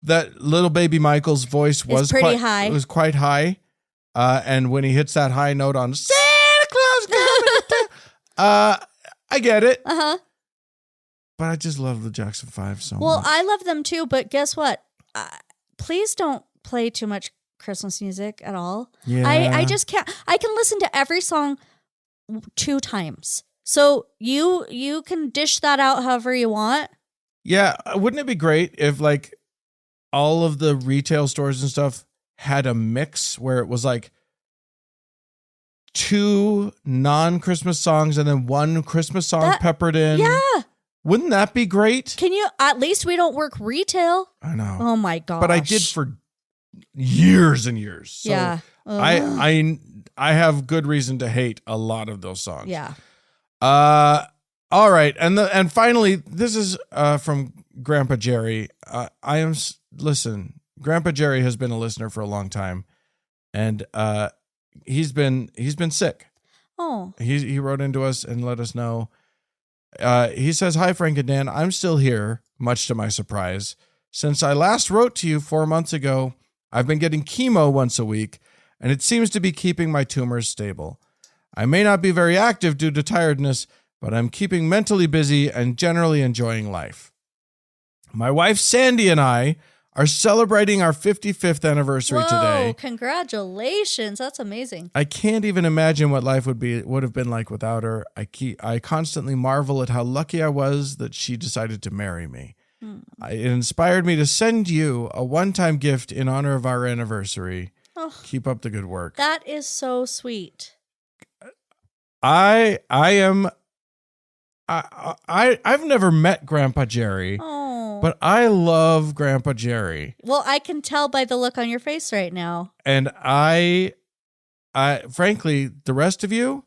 that little baby Michael's voice was
pretty high.
It was quite high. And when he hits that high note on Santa Claus coming to town, I get it.
Uh-huh.
But I just love the Jackson 5 so much.
Well, I love them too, but guess what? Please don't play too much Christmas music at all.
Yeah.
I just can't. I can listen to every song 2 times. So you can dish that out however you want.
Yeah, wouldn't it be great if like all of the retail stores and stuff had a mix where it was like 2 non-Christmas songs and then 1 Christmas song peppered in?
Yeah.
Wouldn't that be great?
Can you, at least we don't work retail.
I know.
Oh my gosh.
But I did for years and years. So
yeah.
I have good reason to hate a lot of those songs.
Yeah.
All right. And finally, this is from Grandpa Jerry. Listen, Grandpa Jerry has been a listener for a long time, and he's been sick.
Oh.
He wrote into us and let us know. He says, "Hi, Frank and Dan. I'm still here, much to my surprise. Since I last wrote to you 4 months ago, I've been getting chemo once a week, and it seems to be keeping my tumors stable. I may not be very active due to tiredness, but I'm keeping mentally busy and generally enjoying life. My wife, Sandy, and I are celebrating our 55th anniversary today.
Congratulations. That's amazing.
I can't even imagine what life would have been like without her. I constantly marvel at how lucky I was that she decided to marry me. It inspired me to send you a one-time gift in honor of our anniversary.
Oh,
keep up the good work."
That is so sweet.
I've never met Grandpa Jerry.
Oh.
But I love Grandpa Jerry.
Well, I can tell by the look on your face right now.
And I frankly, the rest of you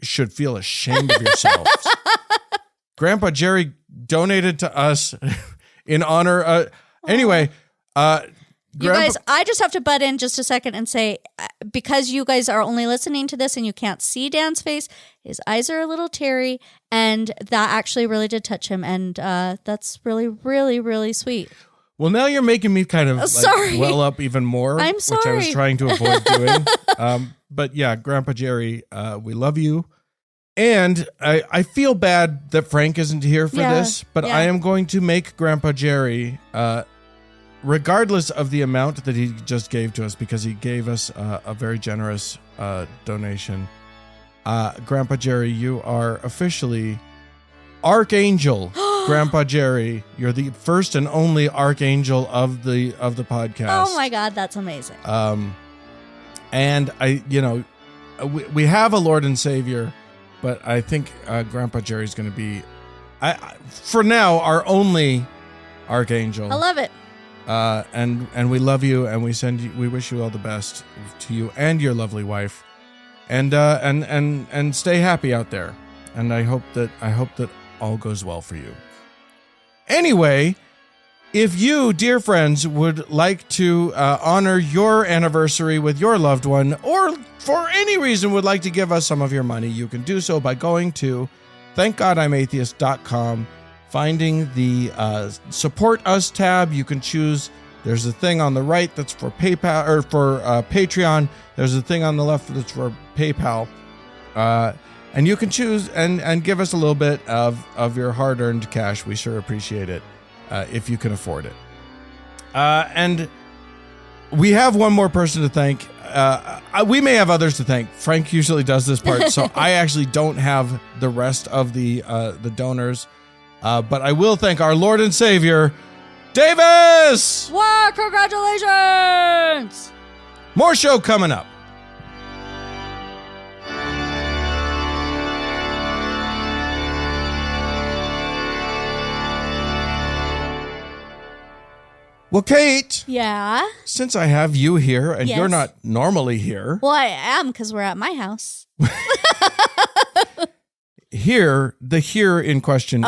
should feel ashamed of yourselves. Grandpa Jerry donated to us in honor. Anyway,
you guys, I just have to butt in just a second and say, because you guys are only listening to this and you can't see Dan's face, his eyes are a little teary, and that actually really did touch him, and that's really, really, really sweet.
Well, now you're making me kind of well up even more.
I'm sorry.
Which I was trying to avoid doing. But yeah, Grandpa Jerry, we love you. And I feel bad that Frank isn't here for this, but I am going to make Grandpa Jerry, regardless of the amount that he just gave to us, because he gave us a very generous donation. Grandpa Jerry, you are officially Archangel. Grandpa Jerry, you're the first and only Archangel of the podcast.
Oh my God, that's amazing.
And we have a Lord and Savior, but I think Grandpa Jerry's going to be for now, our only archangel.
I love it.
And we love you, and we wish you all the best to you and your lovely wife, and stay happy out there. And I hope that all goes well for you. Anyway, if you, dear friends, would like to honor your anniversary with your loved one, or for any reason would like to give us some of your money, you can do so by going to thankgodimatheist.com, finding the Support Us tab. You can choose. There's a thing on the right that's for PayPal or for Patreon. There's a thing on the left that's for PayPal. And you can choose and give us a little bit of your hard-earned cash. We sure appreciate it if you can afford it. And we have one more person to thank. We may have others to thank. Frank usually does this part, so I actually don't have the rest of the donors. But I will thank our Lord and Savior, Davis!
Wow, congratulations!
More show coming up. Well, Kate.
Yeah?
Since I have you here and
Yes.
you're not normally here.
Well, I am because we're at my house.
Here in question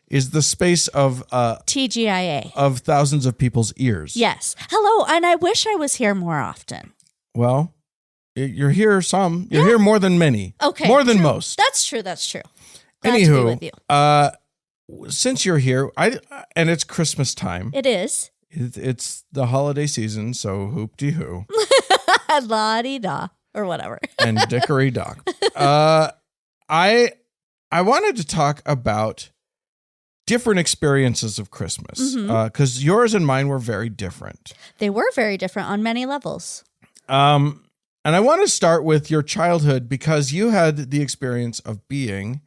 is the space of
TGIA.
of thousands of people's ears.
Yes. Hello, and I wish I was here more often.
Well, you're here some. You're here more than many.
Okay.
More than
true.
most.
That's true. Glad to be with you.
Since you're here, and it's Christmas time.
It is.
It's the holiday season, so hoop-de-hoo.
La-di-da, or whatever.
And dickory-dock. I wanted to talk about different experiences of Christmas, because yours and mine were very different.
They were very different on many levels.
And I want to start with your childhood, because you had the experience of being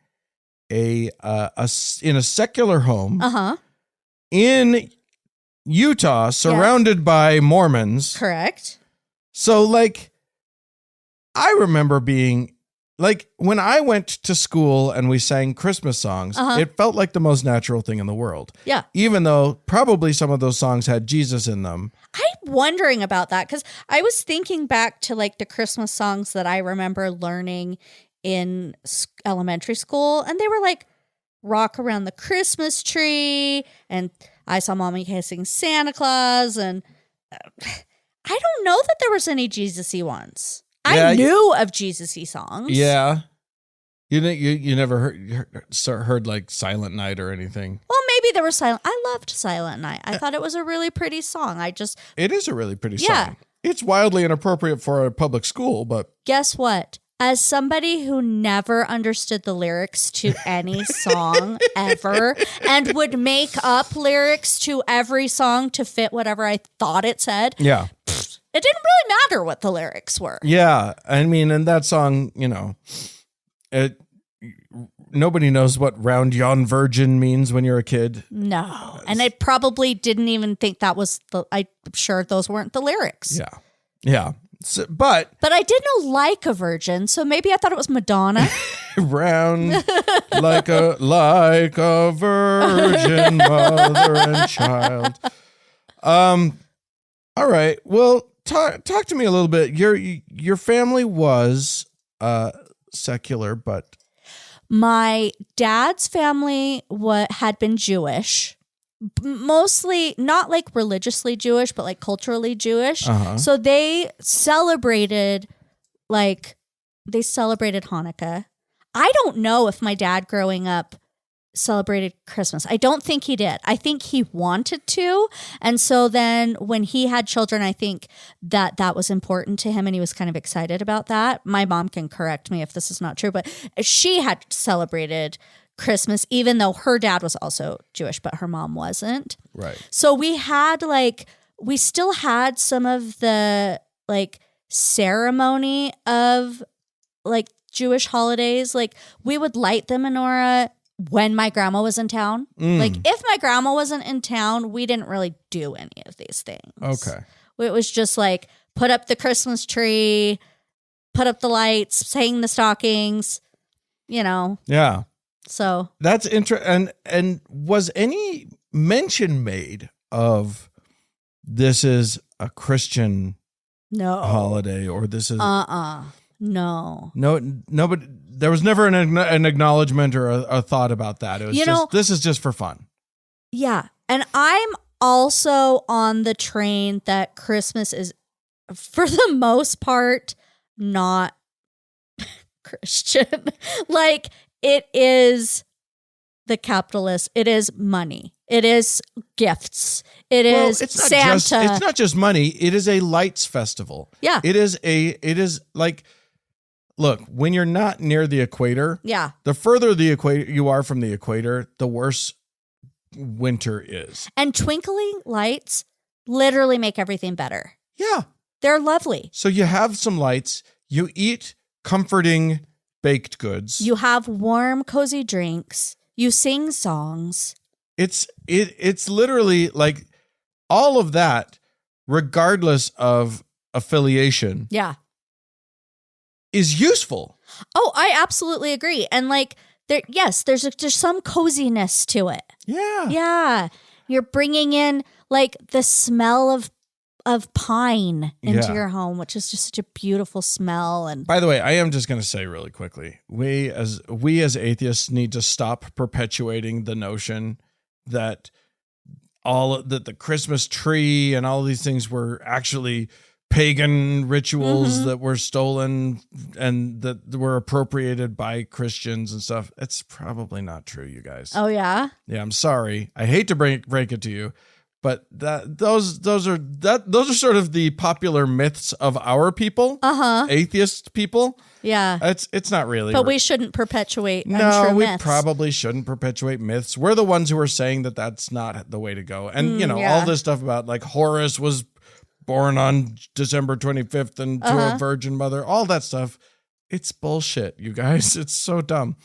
in a secular home in Utah, surrounded by Mormons.
Correct.
So, like, I remember being, like, when I went to school and we sang Christmas songs, it felt like the most natural thing in the world.
Yeah.
Even though probably some of those songs had Jesus in them.
I'm wondering about that because I was thinking back to, like, the Christmas songs that I remember learning in elementary school, and they were like Rock Around the Christmas Tree and I Saw Mommy Kissing Santa Claus, and I don't know that there was any Jesus-y ones.
Yeah,
I knew of Jesus-y songs.
Yeah. You never heard like Silent Night or anything.
Well, maybe there was Silent. I loved Silent Night. I thought it was a really pretty song.
It is a really pretty song. It's wildly inappropriate for a public school, but
guess what? As somebody who never understood the lyrics to any song ever and would make up lyrics to every song to fit whatever I thought it said.
Yeah.
It didn't really matter what the lyrics were.
Yeah. I mean, and that song, nobody knows what Round Yon Virgin means when you're a kid.
No. And I probably didn't even think that was I'm sure those weren't the lyrics.
Yeah. Yeah. So, but
I didn't like a virgin, so maybe I thought it was Madonna.
round like a virgin mother and child. All right. Well, talk to me a little bit. Your family was secular, but
my dad's family had been Jewish. Mostly not like religiously Jewish, but like culturally Jewish. So they celebrated Hanukkah. I don't know if my dad growing up celebrated Christmas. I don't think he did. I think he wanted to. And so then when he had children, I think that was important to him and he was kind of excited about that. My mom can correct me if this is not true, but she had celebrated Christmas, even though her dad was also Jewish, but her mom wasn't.
Right.
So we still had some of the like ceremony of like Jewish holidays. Like we would light the menorah when my grandma was in town. Like if my grandma wasn't in town, we didn't really do any of these things.
Okay.
It was just like put up the Christmas tree, put up the lights, hang the stockings,
Yeah.
So
that's interesting. And was any mention made of this is a Christian holiday, or this is
no,
but there was never an acknowledgement or a thought about that. It was this is just for fun.
Yeah. And I'm also on the train that Christmas is, for the most part, not Christian. Like, it is the capitalist. It is money. It is gifts. It's Santa.
It's not just money. It is a lights festival.
Yeah.
It is like, look, when you're not near the equator, the further the equator you are from the equator, the worse winter is.
And twinkling lights literally make everything better.
Yeah.
They're lovely.
So you have some lights, you eat comforting baked goods.
You have warm, cozy drinks. You sing songs.
It's literally like all of that, regardless of affiliation.
Yeah.
Is useful.
Oh, I absolutely agree. And like, there's some coziness to it.
Yeah.
Yeah. You're bringing in like the smell of pine into your home, which is just such a beautiful smell. And
by the way, I am just going to say really quickly, we as atheists need to stop perpetuating the notion that that the Christmas tree and all these things were actually pagan rituals that were stolen and that were appropriated by Christians and stuff. It's probably not true, you guys.
Oh yeah.
Yeah, I'm sorry. I hate to break it to you, but those are sort of the popular myths of our people, atheist people.
Yeah,
it's not really.
But we shouldn't perpetuate.
No, we
myths.
probably shouldn't perpetuate myths. We're the ones who are saying that that's not the way to go. And all this stuff about like Horus was born on December 25th and to a virgin mother, all that stuff. It's bullshit, you guys. It's so dumb.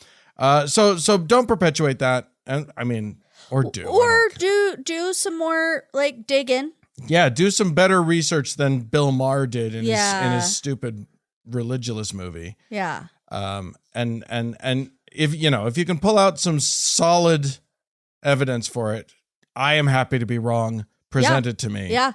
So don't perpetuate that. And I mean. Or
do some more like digging.
Yeah, do some better research than Bill Maher did in his stupid religious movie.
Yeah.
And if you can pull out some solid evidence for it, I am happy to be wrong. Present it to me.
Yeah.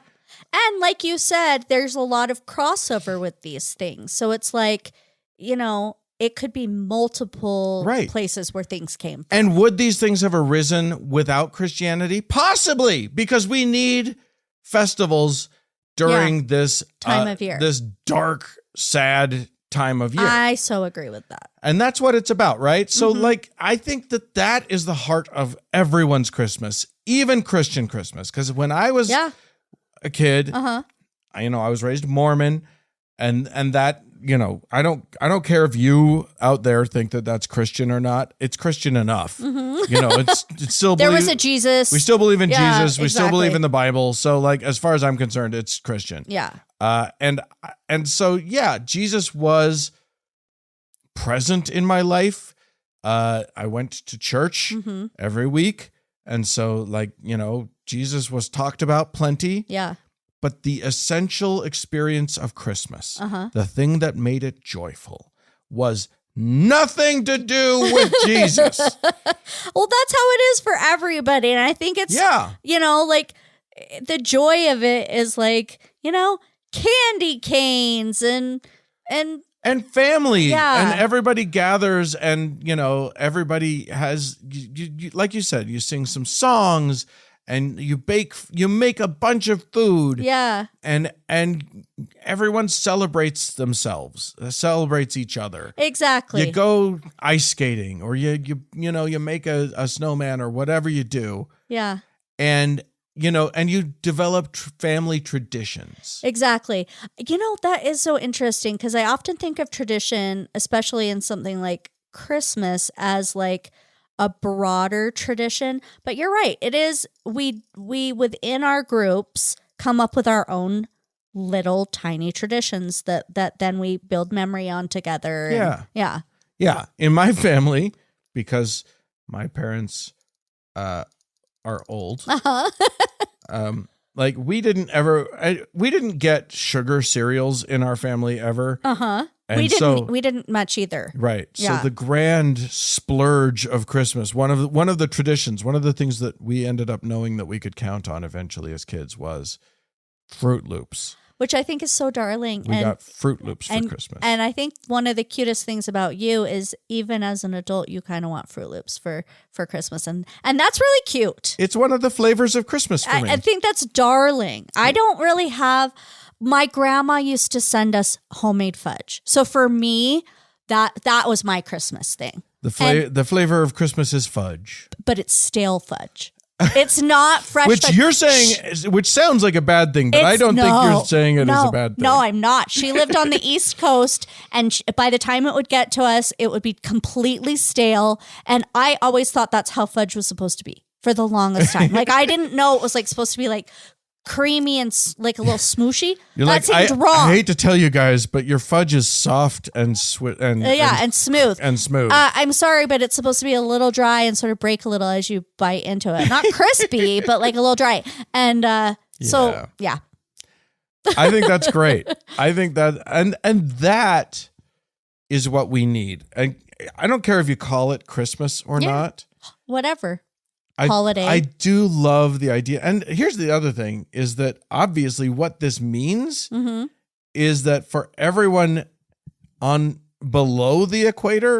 And like you said, there's a lot of crossover with these things. So it's like, it could be multiple places where things came from.
And would these things have arisen without Christianity? Possibly, because we need festivals during this
time of year,
this dark, sad time of year.
I so agree with that.
And that's what it's about, right? So I think that is the heart of everyone's Christmas, even Christian Christmas. Because when I was a kid, I was raised Mormon, and that, I don't care if you out there think that that's Christian or not. It's Christian enough. It's still
there was a Jesus.
We still believe in Jesus. We still believe in the Bible. So like, as far as I'm concerned, it's Christian.
Yeah.
And so, Jesus was present in my life. I went to church every week. And so like, Jesus was talked about plenty.
Yeah.
But the essential experience of Christmas, the thing that made it joyful, was nothing to do with Jesus.
Well, that's how it is for everybody. And I think it's, like the joy of it is like, candy canes and
family and everybody gathers and, everybody has, you, like you said, you sing some songs. And you make a bunch of food. Yeah. And everyone celebrates themselves, celebrates each other.
Exactly.
You go ice skating or you make a snowman or whatever you do.
Yeah.
And you develop family traditions.
Exactly. That is so interesting because I often think of tradition, especially in something like Christmas, as like a broader tradition, but you're right. It is, we within our groups come up with our own little tiny traditions that then we build memory on together.
Yeah. In my family, because my parents are old, like we didn't get sugar cereals in our family ever. And
we didn't much either.
Right.
Yeah.
So the grand splurge of Christmas, one of the traditions, one of the things that we ended up knowing that we could count on eventually as kids was Fruit Loops.
Which I think is so darling.
We got Fruit Loops for Christmas.
And I think one of the cutest things about you is even as an adult, you kind of want Fruit Loops for Christmas. And that's really cute.
It's one of the flavors of Christmas for me.
I think that's darling. I don't really have... My grandma used to send us homemade fudge. So for me, that was my Christmas thing.
The flavor of Christmas is fudge.
But it's stale fudge. It's not fresh
Which
fudge.
you're saying, which sounds like a bad thing, but I don't think you're saying it is a bad thing.
No, I'm not. She lived on the East Coast, and by the time it would get to us, it would be completely stale. And I always thought that's how fudge was supposed to be for the longest time. Like, I didn't know it was like supposed to be like creamy and like a little smooshy. That seemed wrong.
I hate to tell you guys, but your fudge is soft and smooth.
And smooth. I'm sorry, but it's supposed to be a little dry and sort of break a little as you bite into it. Not crispy, but like a little dry. And so, yeah.
I think that's great. I think that, and that is what we need. And I don't care if you call it Christmas or not.
Whatever. Holiday.
I do love the idea. And here's the other thing is that obviously what this means is that for everyone on below the equator,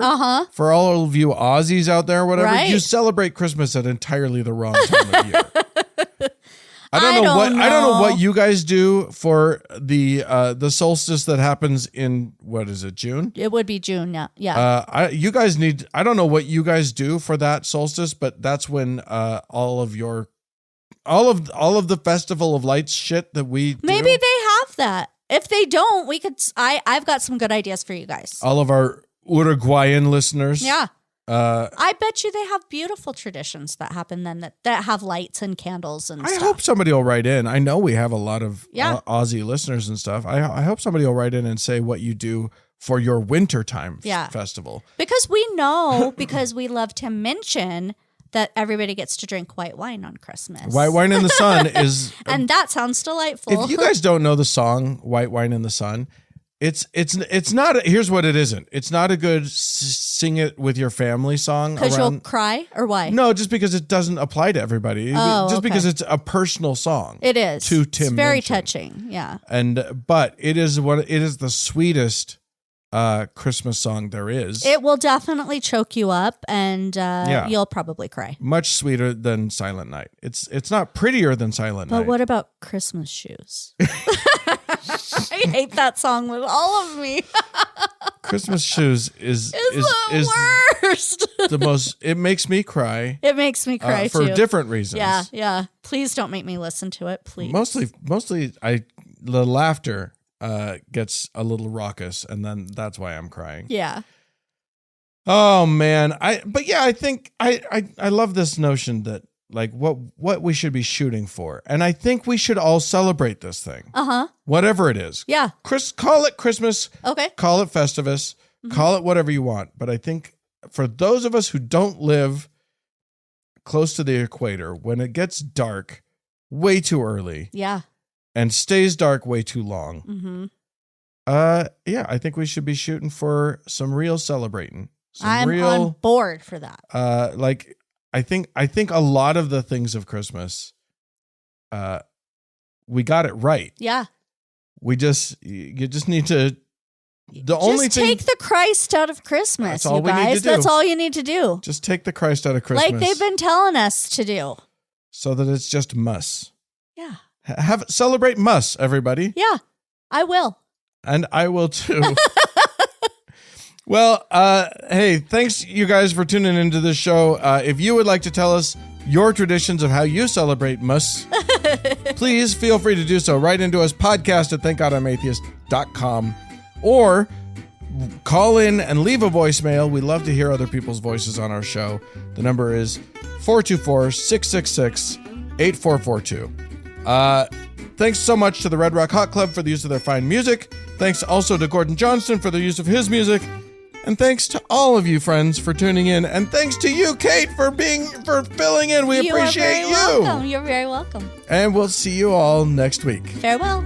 for all of you Aussies out there, whatever, you celebrate Christmas at entirely the wrong time of year. I don't know what you guys do for the solstice that happens in, what is it, June?
It would be June, yeah.
I don't know what you guys do for that solstice, but that's when all of the Festival of Lights shit that we do.
Maybe they have that. If they don't, we could. I've got some good ideas for you guys.
All of our Uruguayan listeners.
Yeah. I bet you they have beautiful traditions that happen then that have lights and candles and stuff.
I hope somebody will write in. I know we have a lot of Aussie listeners and stuff. I hope somebody will write in and say what you do for your wintertime festival.
Because we know, because we love to mention that everybody gets to drink white wine on Christmas.
White Wine in the Sun is...
and that sounds delightful.
If you guys don't know the song White Wine in the Sun... It's not. Here's what it isn't. It's not a good sing it with your family song.
Because you'll cry, or why?
No, just because it doesn't apply to everybody. Because it's a personal song.
It is
to Tim.
It's very
Minchin.
touching. Yeah.
But it is the sweetest Christmas song there is.
It will definitely choke you up, and you'll probably cry.
Much sweeter than Silent Night. It's not prettier than Silent Night.
But what about Christmas Shoes? I hate that song with all of me.
Christmas Shoes is
the worst.
The most. It makes me cry.
It makes me cry
for
too.
different reasons.
Yeah. Please don't make me listen to it, please.
Mostly, the laughter gets a little raucous, and then that's why I'm crying.
Yeah.
Oh man, I think I love this notion that like what we should be shooting for, and I think we should all celebrate this thing. Whatever it is.
Yeah.
Call it Christmas.
Okay.
Call it Festivus. Call it whatever you want. But I think for those of us who don't live close to the equator, when it gets dark way too early.
Yeah.
And stays dark way too long. I think we should be shooting for some real celebrating.
I'm on board for that.
I think a lot of the things of Christmas, we got it right.
Yeah.
You just need to.
Take the Christ out of Christmas, you guys. That's all you need to do.
Just take the Christ out of Christmas,
like they've been telling us to do,
so that it's just muss.
Yeah.
Celebrate muss, everybody.
Yeah, I will.
And I will too. Well, hey, thanks you guys for tuning into this show. If you would like to tell us your traditions of how you celebrate muss, please feel free to do so. Write into us, podcast@thankgodimatheist.com, or call in and leave a voicemail. We love to hear other people's voices on our show. The number is 424-666-8442. Thanks so much to the Red Rock Hot Club for the use of their fine music. Thanks also to Gordon Johnston for the use of his music. And thanks to all of you friends for tuning in. And thanks to you, Kate, for filling in. We appreciate you.
Welcome. You're very welcome.
And we'll see you all next week.
Farewell.